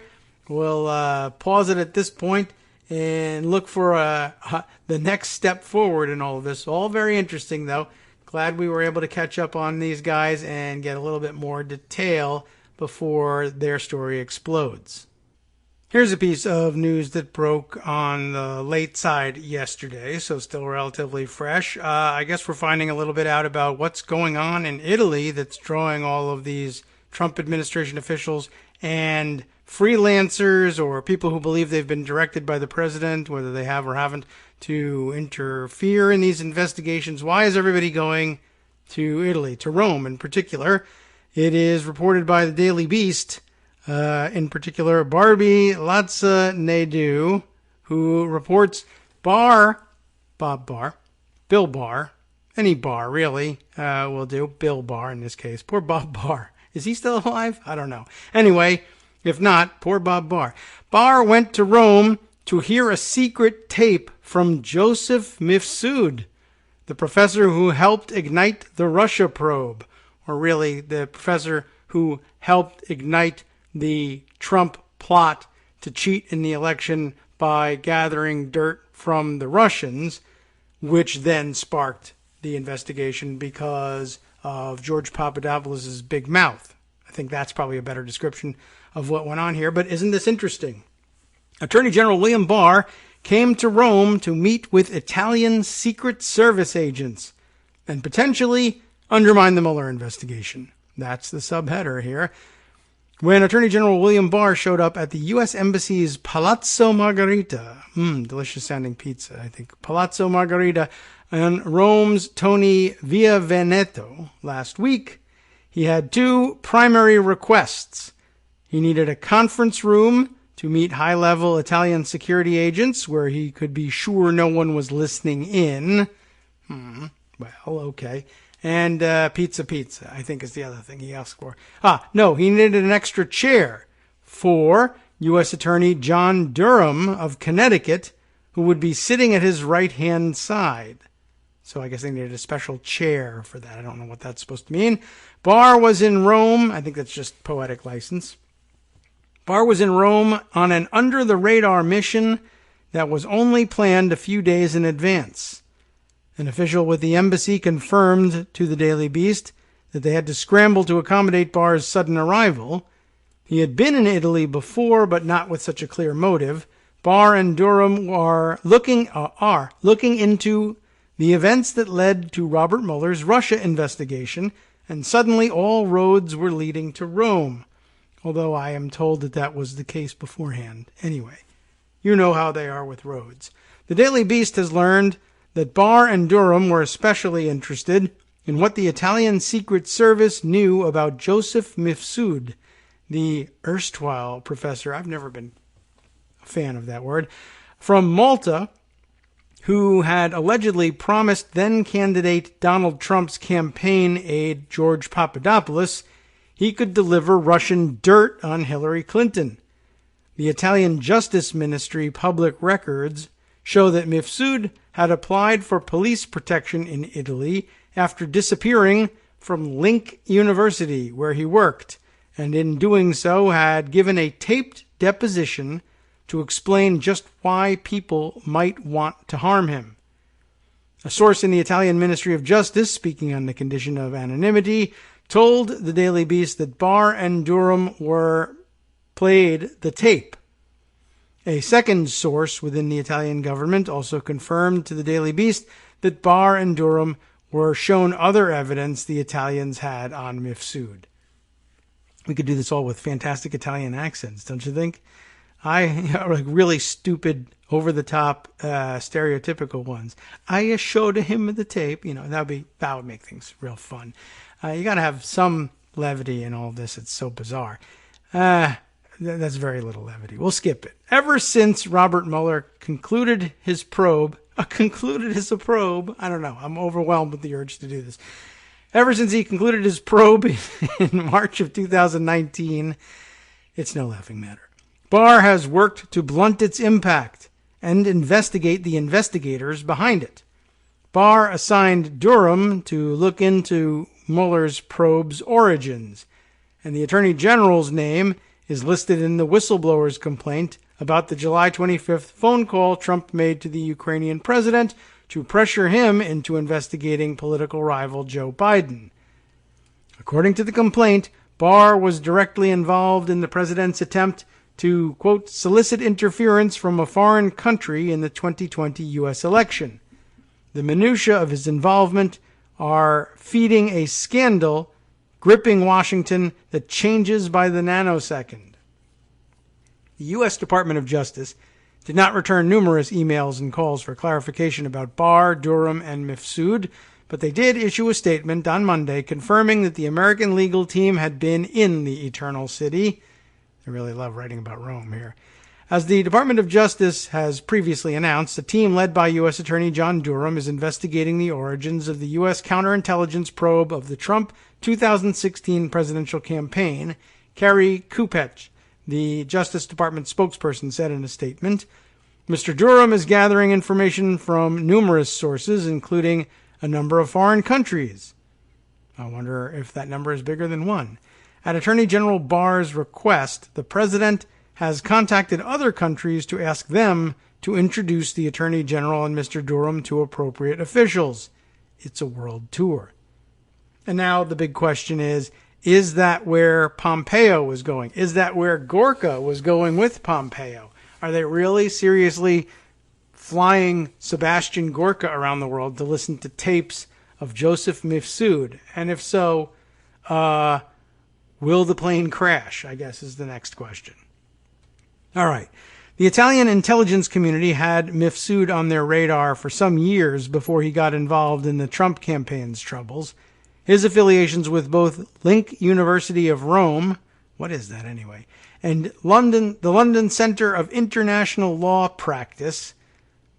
we'll pause it at this point and look for the next step forward in all of this. All very interesting, though. Glad we were able to catch up on these guys and get a little bit more detail before their story explodes. Here's a piece of news that broke on the late side yesterday, so still relatively fresh. I guess we're finding a little bit out about what's going on in Italy that's drawing all of these Trump administration officials and freelancers or people who believe they've been directed by the president, whether they have or haven't, to interfere in these investigations. Why is everybody going to Italy, to Rome in particular? It is reported by the Daily Beast, in particular Barbie Lazzanadu, who reports Bill Barr, any Barr really, will do, Bill Barr in this case. Poor Bob Barr. Is he still alive? I don't know. Anyway, if not, poor Bob Barr. Barr went to Rome to hear a secret tape from Joseph Mifsud, the professor who helped ignite the Russia probe, or really the professor who helped ignite the Trump plot to cheat in the election by gathering dirt from the Russians, which then sparked the investigation because of George Papadopoulos' big mouth. I think that's probably a better description of what went on here, but isn't this interesting? Attorney General William Barr came to Rome to meet with Italian Secret Service agents and potentially undermine the Mueller investigation. That's the subheader here. When Attorney General William Barr showed up at the U.S. Embassy's Palazzo Margherita, delicious sounding pizza, I think, Palazzo Margherita, on Rome's Tony Via Veneto last week, he had two primary requests. He needed a conference room to meet high-level Italian security agents where he could be sure no one was listening in. Well, okay. And pizza, I think is the other thing he asked for. No, he needed an extra chair for U.S. Attorney John Durham of Connecticut, who would be sitting at his right-hand side. So I guess they needed a special chair for that. I don't know what that's supposed to mean. Barr was in Rome. I think that's just poetic license. Barr was in Rome on an under-the-radar mission that was only planned a few days in advance. An official with the embassy confirmed to the Daily Beast that they had to scramble to accommodate Barr's sudden arrival. He had been in Italy before, but not with such a clear motive. Barr and Durham are looking into the events that led to Robert Mueller's Russia investigation, and suddenly all roads were leading to Rome. Although I am told that was the case beforehand. Anyway, you know how they are with roads. The Daily Beast has learned that Barr and Durham were especially interested in what the Italian Secret Service knew about Joseph Mifsud, the erstwhile professor, I've never been a fan of that word, from Malta, who had allegedly promised then-candidate Donald Trump's campaign aide George Papadopoulos he could deliver Russian dirt on Hillary Clinton. The Italian Justice Ministry public records show that Mifsud had applied for police protection in Italy after disappearing from Link University, where he worked, and in doing so had given a taped deposition to explain just why people might want to harm him. A source in the Italian Ministry of Justice, speaking on the condition of anonymity, told the Daily Beast that Barr and Durham were played the tape. A second source within the Italian government also confirmed to the Daily Beast that Barr and Durham were shown other evidence the Italians had on Mifsud. We could do this all with fantastic Italian accents, don't you think? Like really stupid, over-the-top, stereotypical ones. I showed him the tape. That would make things real fun. You got to have some levity in all this. It's so bizarre. That's very little levity. We'll skip it. Ever since Robert Mueller concluded his probe, I don't know. I'm overwhelmed with the urge to do this. Ever since he concluded his probe in March of 2019, it's no laughing matter. Barr has worked to blunt its impact and investigate the investigators behind it. Barr assigned Durham to look into Mueller's probe's origins, and the Attorney General's name is listed in the whistleblower's complaint about the July 25th phone call Trump made to the Ukrainian president to pressure him into investigating political rival Joe Biden. According to the complaint, Barr was directly involved in the president's attempt to, quote, solicit interference from a foreign country in the 2020 U.S. election. The minutiae of his involvement are feeding a scandal gripping Washington that changes by the nanosecond. The U.S. Department of Justice did not return numerous emails and calls for clarification about Barr, Durham, and Mifsud, but they did issue a statement on Monday confirming that the American legal team had been in the Eternal City. I really love writing about Rome here. As the Department of Justice has previously announced, a team led by U.S. Attorney John Durham is investigating the origins of the U.S. counterintelligence probe of the Trump 2016 presidential campaign. Carrie Kupech, the Justice Department spokesperson, said in a statement, Mr. Durham is gathering information from numerous sources, including a number of foreign countries. I wonder if that number is bigger than one. At Attorney General Barr's request, the president has contacted other countries to ask them to introduce the Attorney General and Mr. Durham to appropriate officials. It's a world tour. And now the big question is that where Pompeo was going? Is that where Gorka was going with Pompeo? Are they really seriously flying Sebastian Gorka around the world to listen to tapes of Joseph Mifsud? And if so, will the plane crash, I guess is the next question. All right. The Italian intelligence community had Mifsud on their radar for some years before he got involved in the Trump campaign's troubles. His affiliations with both Link University of Rome, what is that anyway, and the London Center of International Law Practice,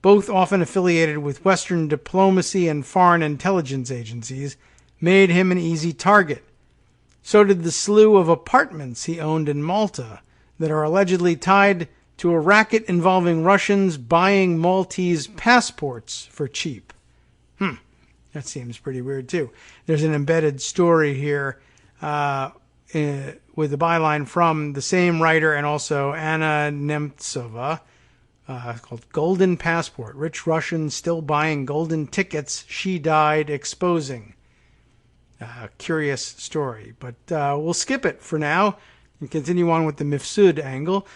both often affiliated with Western diplomacy and foreign intelligence agencies, made him an easy target. So did the slew of apartments he owned in Malta that are allegedly tied to a racket involving Russians buying Maltese passports for cheap. That seems pretty weird, too. There's an embedded story here with the byline from the same writer and also Anna Nemtsova called Golden Passport. Rich Russians still buying golden tickets she died exposing. Curious story. But we'll skip it for now and continue on with the Mifsud angle.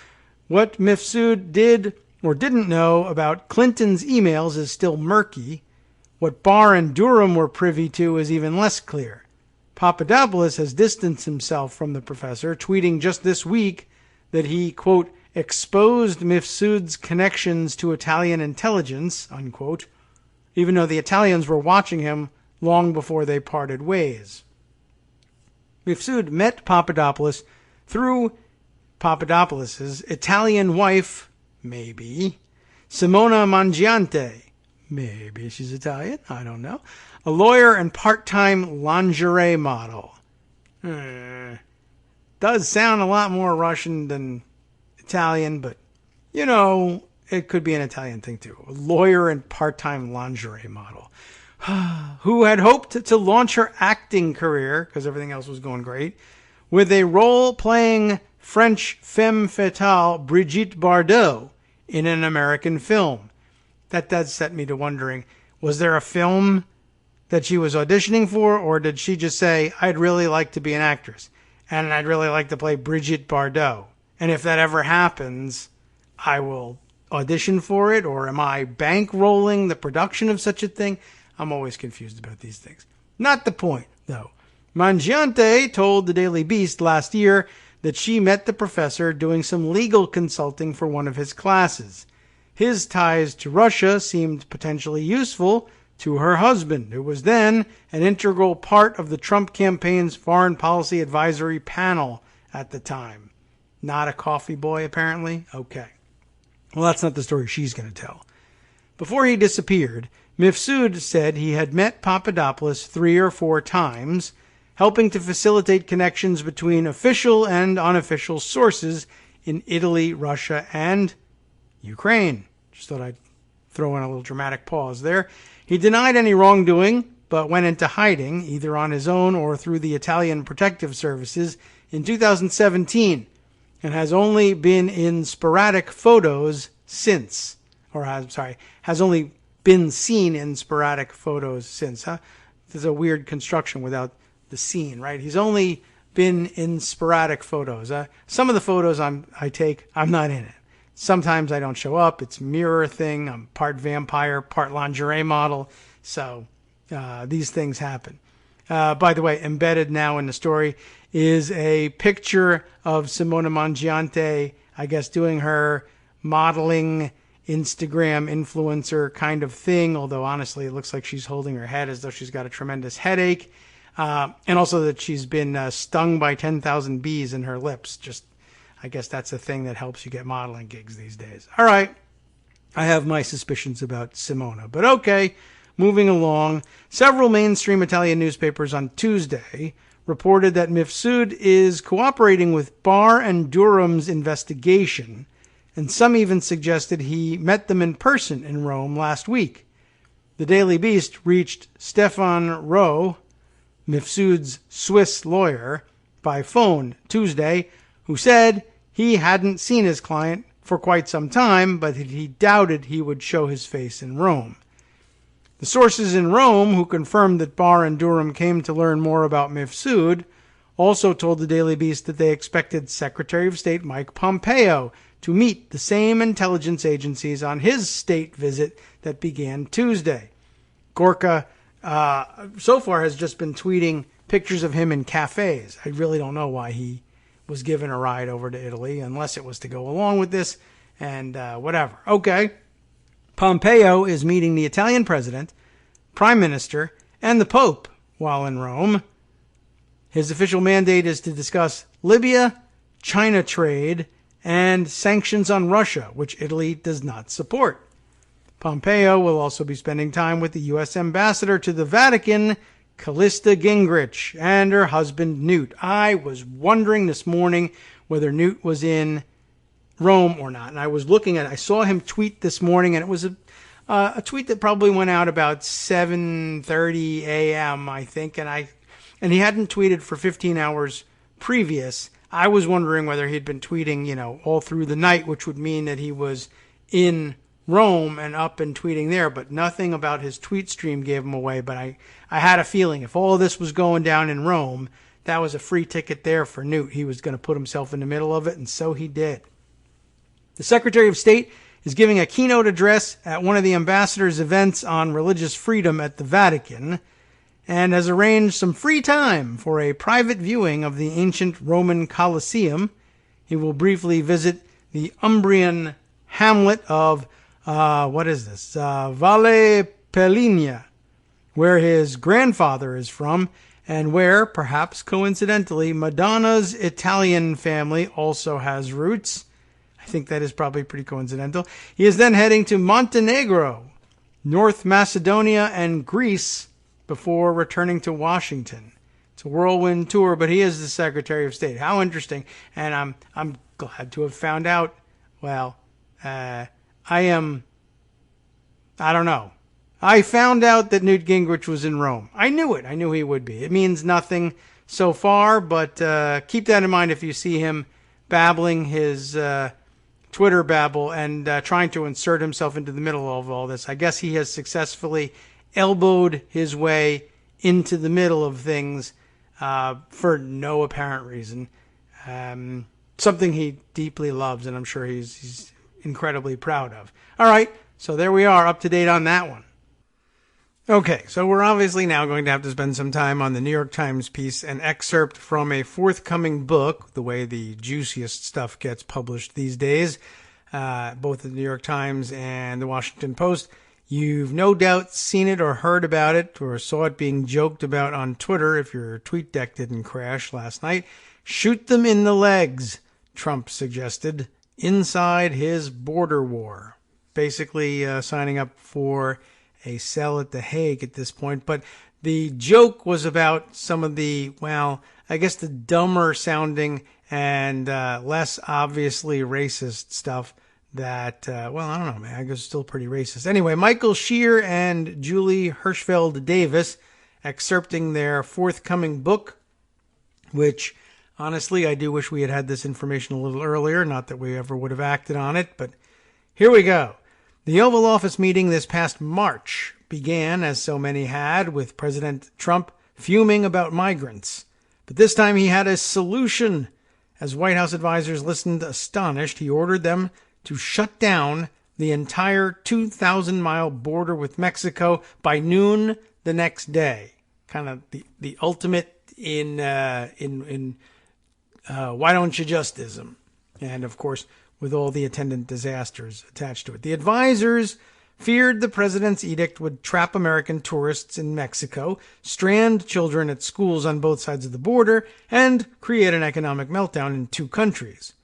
What Mifsud did or didn't know about Clinton's emails is still murky. What Barr and Durham were privy to is even less clear. Papadopoulos has distanced himself from the professor, tweeting just this week that he, quote, exposed Mifsud's connections to Italian intelligence, unquote, even though the Italians were watching him long before they parted ways. Mifsud met Papadopoulos through Papadopoulos's Italian wife, maybe, Simona Mangiante. Maybe she's Italian, I don't know. A lawyer and part-time lingerie model. Does sound a lot more Russian than Italian, but, you know, it could be an Italian thing too. A lawyer and part-time lingerie model. Who had hoped to launch her acting career, because everything else was going great, with a role playing French femme fatale Brigitte Bardot in an American film. That does set me to wondering, was there a film that she was auditioning for, or did she just say, I'd really like to be an actress, and I'd really like to play Brigitte Bardot, and if that ever happens, I will audition for it, or am I bankrolling the production of such a thing? I'm always confused about these things. Not the point, though. Mangiante told the Daily Beast last year that she met the professor doing some legal consulting for one of his classes. His ties to Russia seemed potentially useful to her husband, who was then an integral part of the Trump campaign's foreign policy advisory panel at the time. Not a coffee boy, apparently? Okay. Well, that's not the story she's going to tell. Before he disappeared, Mifsud said he had met Papadopoulos 3 or 4 times, helping to facilitate connections between official and unofficial sources in Italy, Russia, and Ukraine. Just thought I'd throw in a little dramatic pause there. He denied any wrongdoing, but went into hiding, either on his own or through the Italian Protective Services, in 2017, and has only been in sporadic photos since. Has only been seen in sporadic photos since. There's a weird construction without the scene, right? He's only been in sporadic photos. Some of the photos I take, I'm not in it. Sometimes I don't show up. It's a mirror thing. I'm part vampire, part lingerie model. So these things happen. By the way, embedded now in the story is a picture of Simona Mangiante, I guess, doing her modeling Instagram influencer kind of thing, although honestly it looks like she's holding her head as though she's got a tremendous headache. And also that she's been stung by 10,000 bees in her lips. I guess that's a thing that helps you get modeling gigs these days. All right. I have my suspicions about Simona, but okay. Moving along. Several mainstream Italian newspapers on Tuesday reported that Mifsud is cooperating with Barr and Durham's investigation, and some even suggested he met them in person in Rome last week. The Daily Beast reached Stefan Rowe, Mifsud's Swiss lawyer, by phone Tuesday, who said he hadn't seen his client for quite some time, but he doubted he would show his face in Rome. The sources in Rome, who confirmed that Barr and Durham came to learn more about Mifsud, also told the Daily Beast that they expected Secretary of State Mike Pompeo to meet the same intelligence agencies on his state visit that began Tuesday. Gorka so far has just been tweeting pictures of him in cafes. I really don't know why he was given a ride over to Italy, unless it was to go along with this and whatever. Okay. Pompeo is meeting the Italian president, prime minister, and the Pope while in Rome. His official mandate is to discuss Libya, China trade, and sanctions on Russia, which Italy does not support. Pompeo will also be spending time with the U.S. ambassador to the Vatican, Callista Gingrich, and her husband, Newt. I was wondering this morning whether Newt was in Rome or not. And I saw him tweet this morning, and it was a tweet that probably went out about 7:30 a.m., I think, and he hadn't tweeted for 15 hours previous. I was wondering whether he'd been tweeting, all through the night, which would mean that he was in Rome and up and tweeting there, but nothing about his tweet stream gave him away. But I had a feeling if all of this was going down in Rome, that was a free ticket there for Newt. He was going to put himself in the middle of it, and so he did. The Secretary of State is giving a keynote address at one of the ambassador's events on religious freedom at the Vatican, and has arranged some free time for a private viewing of the ancient Roman Colosseum. He will briefly visit the Umbrian hamlet of, Valle Pelligna, where his grandfather is from, and where, perhaps coincidentally, Madonna's Italian family also has roots. I think that is probably pretty coincidental. He is then heading to Montenegro, North Macedonia, and Greece before returning to Washington. It's a whirlwind tour, but he is the Secretary of State. How interesting. And I'm glad to have found out, I don't know. I found out that Newt Gingrich was in Rome. I knew it. I knew he would be. It means nothing so far, but keep that in mind if you see him babbling his Twitter babble and trying to insert himself into the middle of all this. I guess he has successfully elbowed his way into the middle of things for no apparent reason. Something he deeply loves, and I'm sure he's incredibly proud of. All right, so there we are, up to date on that one. Okay, so we're obviously now going to have to spend some time on the New York Times piece, an excerpt from a forthcoming book, the way the juiciest stuff gets published these days, both the New York Times and the Washington Post. You've no doubt seen it or heard about it or saw it being joked about on Twitter if your tweet deck didn't crash last night. Shoot them in the legs, Trump suggested, inside his border war. Basically signing up for a cell at The Hague at this point. But the joke was about some of the, the dumber sounding and less obviously racist stuff that, I don't know, man, I guess it's still pretty racist. Anyway, Michael Shear and Julie Hirschfeld Davis excerpting their forthcoming book, which, honestly, I do wish we had had this information a little earlier, not that we ever would have acted on it, but here we go. The Oval Office meeting this past March began, as so many had, with President Trump fuming about migrants. But this time he had a solution. As White House advisors listened astonished, he ordered them to shut down the entire 2,000-mile border with Mexico by noon the next day. Kind of the ultimate in why don't you justism. And, of course, with all the attendant disasters attached to it. The advisors feared the president's edict would trap American tourists in Mexico, strand children at schools on both sides of the border, and create an economic meltdown in two countries.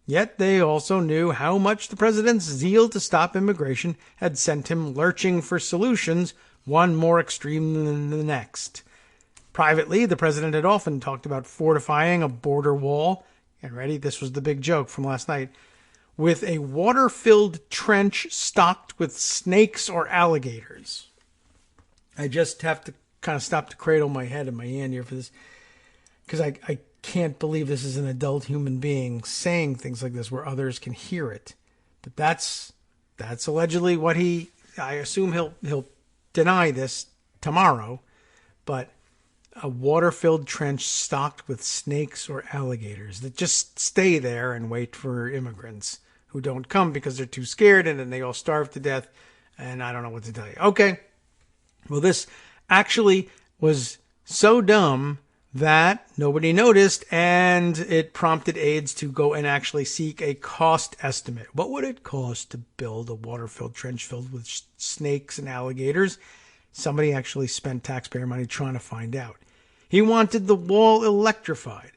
Yet they also knew how much the president's zeal to stop immigration had sent him lurching for solutions, one more extreme than the next. Privately, the president had often talked about fortifying a border wall, and ready, this was the big joke from last night, with a water-filled trench stocked with snakes or alligators. I just have to kind of stop to cradle my head in my hand here for this, because I can't believe this is an adult human being saying things like this where others can hear it. But that's allegedly what I assume he'll deny this tomorrow, but a water-filled trench stocked with snakes or alligators that just stay there and wait for immigrants who don't come because they're too scared, and then they all starve to death, and I don't know what to tell you. Okay. Well, this actually was so dumb that nobody noticed, and it prompted aides to go and actually seek a cost estimate. What would it cost to build a water-filled trench filled with snakes and alligators? Somebody actually spent taxpayer money trying to find out. He wanted the wall electrified,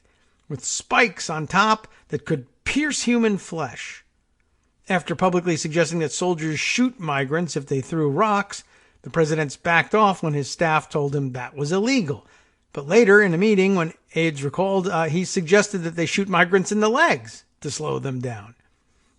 with spikes on top that could pierce human flesh. After publicly suggesting that soldiers shoot migrants if they threw rocks, the president backed off when his staff told him that was illegal. But later in a meeting, when aides recalled, he suggested that they shoot migrants in the legs to slow them down.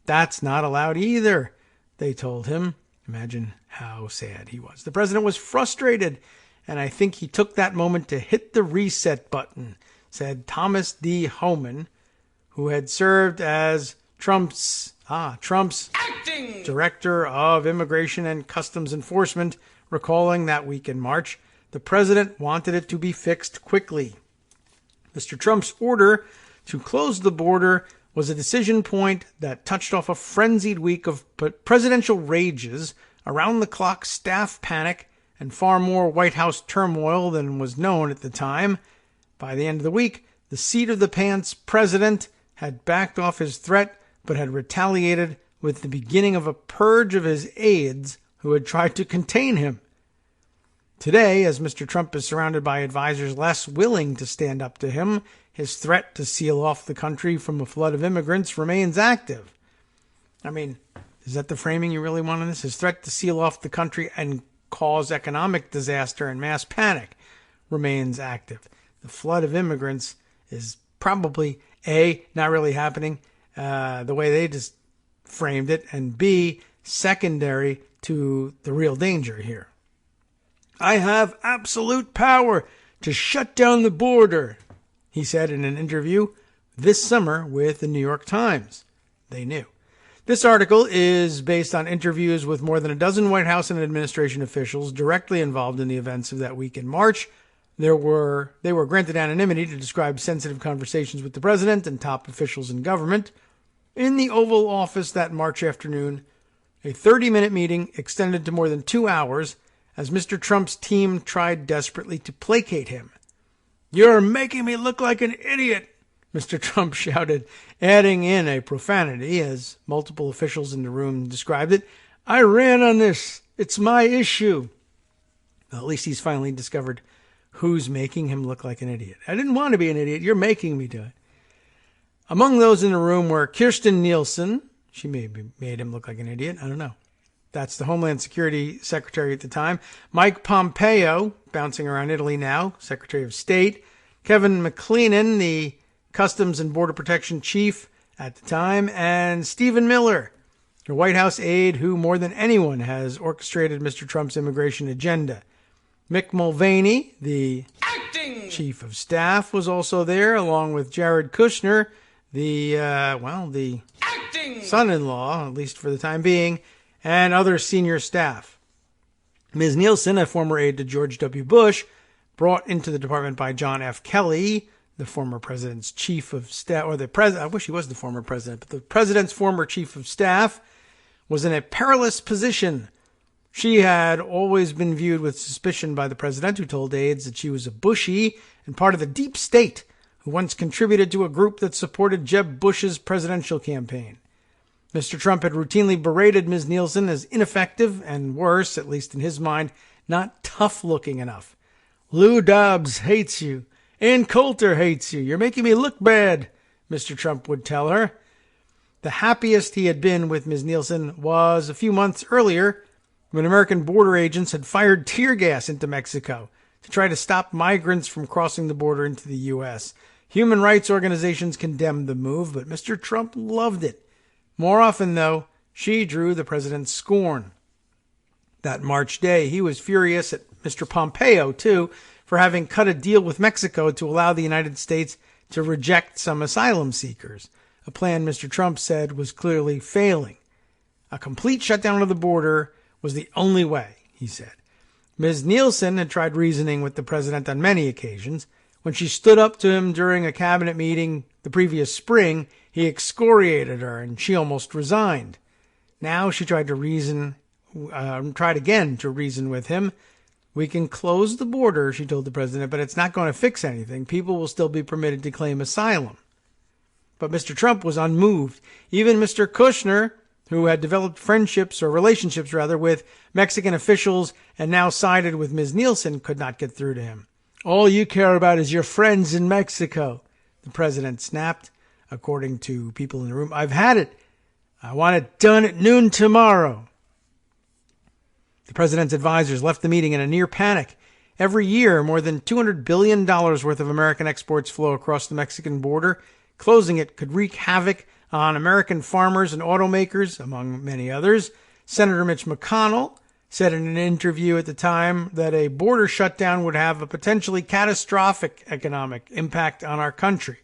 That's not allowed either, they told him. Imagine how sad he was. The president was frustrated, and I think he took that moment to hit the reset button, said Thomas D. Homan, who had served as Trump's acting director of Immigration and Customs Enforcement, recalling that week in March. The president wanted it to be fixed quickly. Mr. Trump's order to close the border was a decision point that touched off a frenzied week of presidential rages, around-the-clock staff panic, and far more White House turmoil than was known at the time. By the end of the week, the seat-of-the-pants president had backed off his threat, but had retaliated with the beginning of a purge of his aides who had tried to contain him. Today, as Mr. Trump is surrounded by advisors less willing to stand up to him, his threat to seal off the country from a flood of immigrants remains active. I mean, is that the framing you really want on this? His threat to seal off the country and cause economic disaster and mass panic remains active. The flood of immigrants is probably, A, not really happening the way they just framed it, and B, secondary to the real danger here. I have absolute power to shut down the border, he said in an interview this summer with the New York Times. They knew. This article is based on interviews with more than a dozen White House and administration officials directly involved in the events of that week in March. They were granted anonymity to describe sensitive conversations with the president and top officials in government. In the Oval Office that March afternoon, a 30-minute meeting extended to more than 2 hours as Mr. Trump's team tried desperately to placate him. "You're making me look like an idiot," Mr. Trump shouted, adding in a profanity, as multiple officials in the room described it. "I ran on this. It's my issue." Well, at least he's finally discovered who's making him look like an idiot. I didn't want to be an idiot. You're making me do it. Among those in the room were Kirstjen Nielsen. She maybe made him look like an idiot. I don't know. That's the Homeland Security Secretary at the time. Mike Pompeo, bouncing around Italy now, Secretary of State. Kevin McClellan, the Customs and Border Protection Chief at the time. And Stephen Miller, the White House aide who more than anyone has orchestrated Mr. Trump's immigration agenda. Mick Mulvaney, the acting Chief of Staff, was also there, along with Jared Kushner, the acting son-in-law, at least for the time being, and other senior staff. Ms. Nielsen, a former aide to George W. Bush, brought into the department by John F. Kelly, the former president's chief of staff, I wish he was the former president, but the president's former chief of staff, was in a perilous position. She had always been viewed with suspicion by the president, who told aides that she was a Bushie and part of the deep state, who once contributed to a group that supported Jeb Bush's presidential campaign. Mr. Trump had routinely berated Ms. Nielsen as ineffective and worse, at least in his mind, not tough-looking enough. "Lou Dobbs hates you. Ann Coulter hates you. You're making me look bad," Mr. Trump would tell her. The happiest he had been with Ms. Nielsen was a few months earlier, when American border agents had fired tear gas into Mexico to try to stop migrants from crossing the border into the U.S. Human rights organizations condemned the move, but Mr. Trump loved it. More often, though, she drew the president's scorn. That March day, he was furious at Mr. Pompeo, too, for having cut a deal with Mexico to allow the United States to reject some asylum seekers, a plan Mr. Trump said was clearly failing. A complete shutdown of the border was the only way, he said. Ms. Nielsen had tried reasoning with the president on many occasions. When she stood up to him during a cabinet meeting the previous spring, he excoriated her, and she almost resigned. Now she tried again to reason with him. We can close the border, she told the president, but it's not going to fix anything. People will still be permitted to claim asylum. But Mr. Trump was unmoved. Even Mr. Kushner, who had developed relationships with Mexican officials and now sided with Ms. Nielsen, could not get through to him. All you care about is your friends in Mexico, the president snapped, according to people in the room. I've had it. I want it done at noon tomorrow. The president's advisors left the meeting in a near panic. Every year, more than $200 billion worth of American exports flow across the Mexican border. Closing it could wreak havoc on American farmers and automakers, among many others. Senator Mitch McConnell said in an interview at the time that a border shutdown would have a potentially catastrophic economic impact on our country.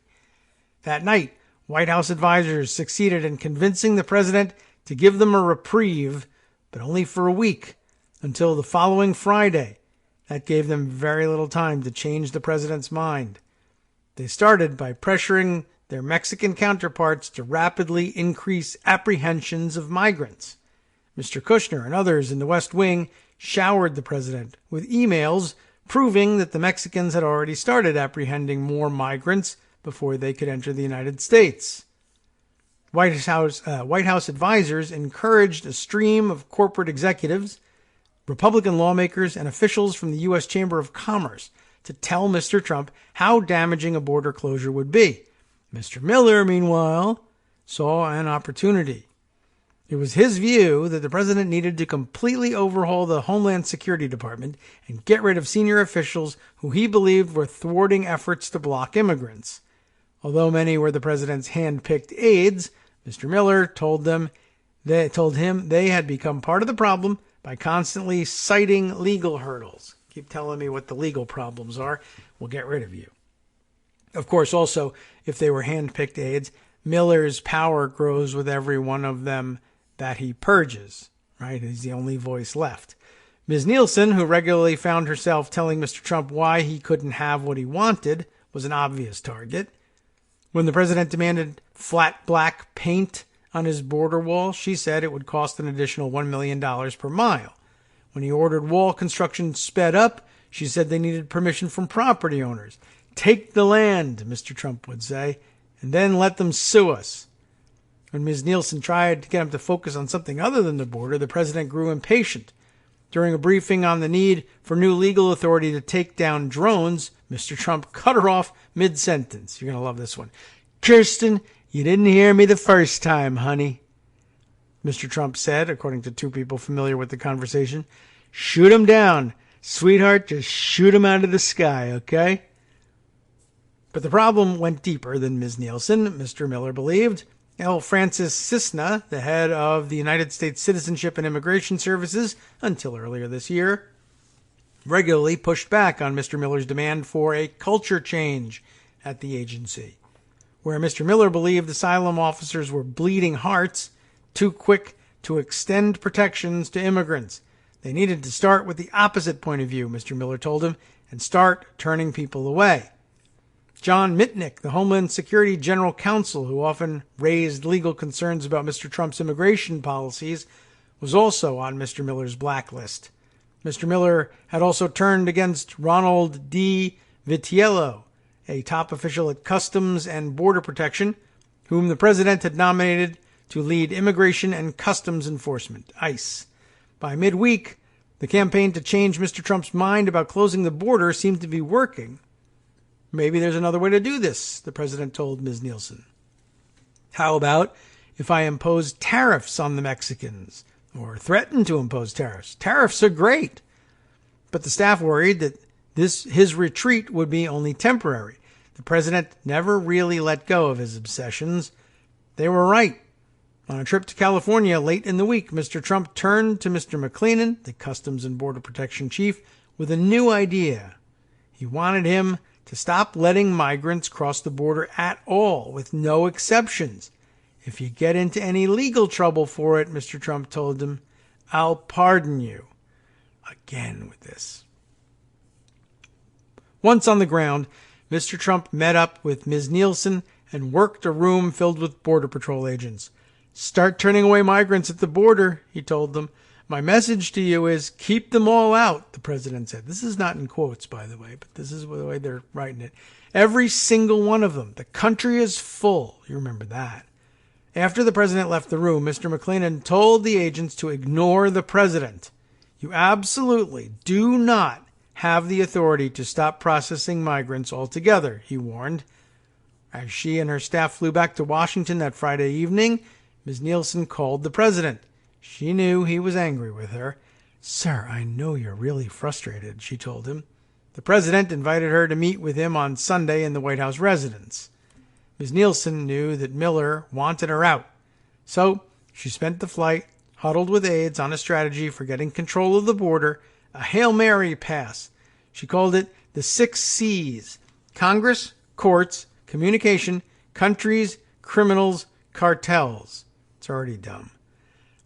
That night, White House advisors succeeded in convincing the president to give them a reprieve, but only for a week, until the following Friday. That gave them very little time to change the president's mind. They started by pressuring their Mexican counterparts to rapidly increase apprehensions of migrants. Mr. Kushner and others in the West Wing showered the president with emails proving that the Mexicans had already started apprehending more migrants before they could enter the United States. White House advisors encouraged a stream of corporate executives, Republican lawmakers, and officials from the U.S. Chamber of Commerce to tell Mr. Trump how damaging a border closure would be. Mr. Miller, meanwhile, saw an opportunity. It was his view that the president needed to completely overhaul the Homeland Security Department and get rid of senior officials who he believed were thwarting efforts to block immigrants. Although many were the president's hand-picked aides, Mr. Miller told him they had become part of the problem by constantly citing legal hurdles. Keep telling me what the legal problems are. We'll get rid of you. Of course, also, if they were hand-picked aides, Miller's power grows with every one of them that he purges, right? He's the only voice left. Ms. Nielsen, who regularly found herself telling Mr. Trump why he couldn't have what he wanted, was an obvious target. When the president demanded flat black paint on his border wall, she said it would cost an additional $1 million per mile. When he ordered wall construction sped up, she said they needed permission from property owners. Take the land, Mr. Trump would say, and then let them sue us. When Ms. Nielsen tried to get him to focus on something other than the border, the president grew impatient. During a briefing on the need for new legal authority to take down drones, Mr. Trump cut her off mid-sentence. You're going to love this one. Kirsten, you didn't hear me the first time, honey. Mr. Trump said, according to two people familiar with the conversation. Shoot him down. Sweetheart, just shoot him out of the sky, okay? But the problem went deeper than Ms. Nielsen, Mr. Miller believed. L. Francis Cisna, the head of the United States Citizenship and Immigration Services until earlier this year, regularly pushed back on Mr. Miller's demand for a culture change at the agency. Where Mr. Miller believed asylum officers were bleeding hearts, too quick to extend protections to immigrants. They needed to start with the opposite point of view, Mr. Miller told him, and start turning people away. John Mitnick, the Homeland Security General Counsel, who often raised legal concerns about Mr. Trump's immigration policies, was also on Mr. Miller's blacklist. Mr. Miller had also turned against Ronald D. Vitiello, a top official at Customs and Border Protection, whom the president had nominated to lead Immigration and Customs Enforcement, ICE. By midweek, the campaign to change Mr. Trump's mind about closing the border seemed to be working. Maybe there's another way to do this, the president told Ms. Nielsen. How about if I impose tariffs on the Mexicans, or threaten to impose tariffs? Tariffs are great. But the staff worried that his retreat would be only temporary. The president never really let go of his obsessions. They were right. On a trip to California late in the week, Mr. Trump turned to Mr. McClellan, the Customs and Border Protection chief, with a new idea. He wanted him to stop letting migrants cross the border at all, with no exceptions. If you get into any legal trouble for it, Mr. Trump told him, I'll pardon you. Again with this. Once on the ground, Mr. Trump met up with Ms. Nielsen and worked a room filled with Border Patrol agents. Start turning away migrants at the border, he told them. My message to you is keep them all out, the president said. This is not in quotes, by the way, but this is the way they're writing it. Every single one of them. The country is full. You remember that. After the president left the room, Mr. McClellan told the agents to ignore the president. You absolutely do not have the authority to stop processing migrants altogether, he warned. As she and her staff flew back to Washington that Friday evening, Ms. Nielsen called the president. She knew he was angry with her. Sir, I know you're really frustrated, she told him. The president invited her to meet with him on Sunday in the White House residence. Ms. Nielsen knew that Miller wanted her out. So she spent the flight, huddled with aides on a strategy for getting control of the border, a Hail Mary pass. She called it the 6 C's: Congress, courts, communication, countries, criminals, cartels. It's already dumb.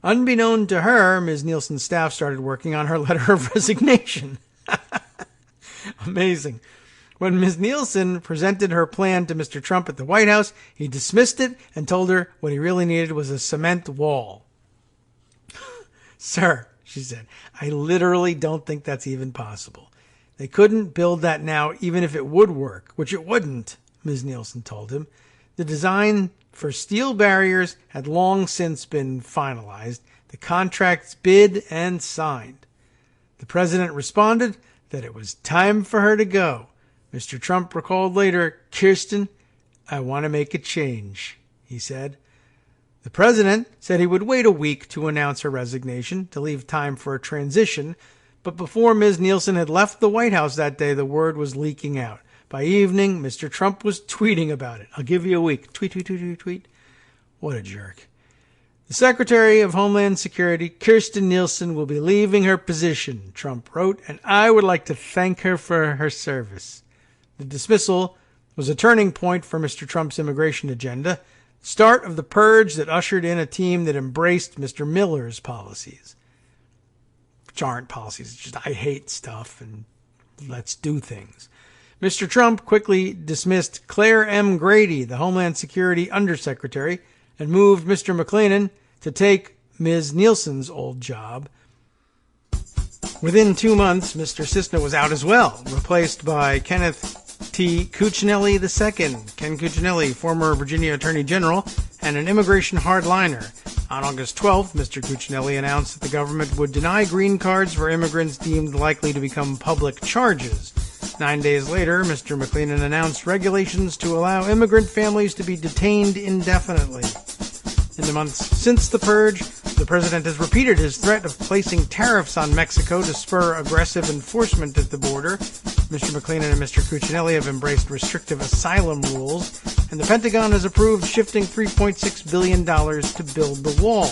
Unbeknown to her, Ms. Nielsen's staff started working on her letter of resignation. Amazing. When Ms. Nielsen presented her plan to Mr. Trump at the White House, he dismissed it and told her what he really needed was a cement wall. Sir, she said, I literally don't think that's even possible. They couldn't build that now even if it would work, which it wouldn't, Ms. Nielsen told him. The design for steel barriers had long since been finalized, the contracts bid and signed. The president responded that it was time for her to go. Mr. Trump recalled later, Kirsten, I want to make a change, he said. The president said he would wait a week to announce her resignation to leave time for a transition, but before Ms. Nielsen had left the White House that day, the word was leaking out. By evening, Mr. Trump was tweeting about it. I'll give you a week. Tweet, tweet, tweet, tweet, tweet. What a jerk. The Secretary of Homeland Security, Kirsten Nielsen, will be leaving her position, Trump wrote, and I would like to thank her for her service. The dismissal was a turning point for Mr. Trump's immigration agenda, start of the purge that ushered in a team that embraced Mr. Miller's policies. Which aren't policies, it's just I hate stuff and let's do things. Mr. Trump quickly dismissed Claire M. Grady, the Homeland Security Undersecretary, and moved Mr. McClellan to take Ms. Nielsen's old job. Within 2 months, Mr. Cisna was out as well, replaced by Kenneth T. Cuccinelli II. Ken Cuccinelli, former Virginia Attorney General and an immigration hardliner. On August 12th, Mr. Cuccinelli announced that the government would deny green cards for immigrants deemed likely to become public charges. 9 days later, Mr. McClellan announced regulations to allow immigrant families to be detained indefinitely. In the months since the purge, the president has repeated his threat of placing tariffs on Mexico to spur aggressive enforcement at the border. Mr. McClellan and Mr. Cuccinelli have embraced restrictive asylum rules, and the Pentagon has approved shifting $3.6 billion to build the wall.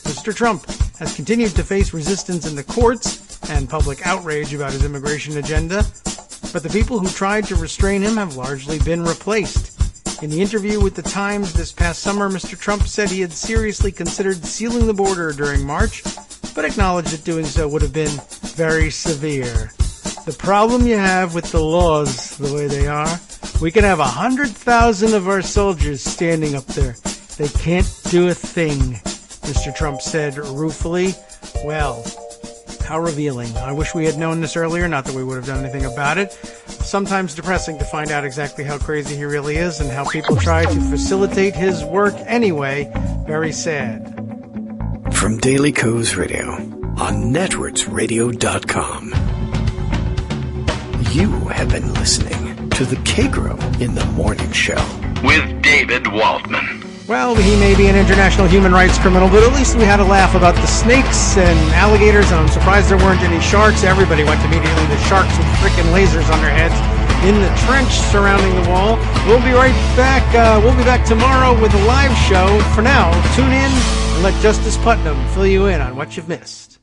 Mr. Trump has continued to face resistance in the courts and public outrage about his immigration agenda, but the people who tried to restrain him have largely been replaced. In the interview with The Times this past summer, Mr. Trump said he had seriously considered sealing the border during March, but acknowledged that doing so would have been very severe. The problem you have with the laws the way they are, we can have 100,000 of our soldiers standing up there. They can't do a thing, Mr. Trump said ruefully. Well, how revealing. I wish we had known this earlier, not that we would have done anything about it. Sometimes depressing to find out exactly how crazy he really is and how people try to facilitate his work anyway. Very sad. From Daily Kos Radio on networksradio.com. You have been listening to the Kagro in the Morning Show with David Waldman. Well, he may be an international human rights criminal, but at least we had a laugh about the snakes and alligators, and I'm surprised there weren't any sharks. Everybody went immediately to sharks with frickin' lasers on their heads in the trench surrounding the wall. We'll be right back. We'll be back tomorrow with a live show. For now, tune in and let Justice Putnam fill you in on what you've missed.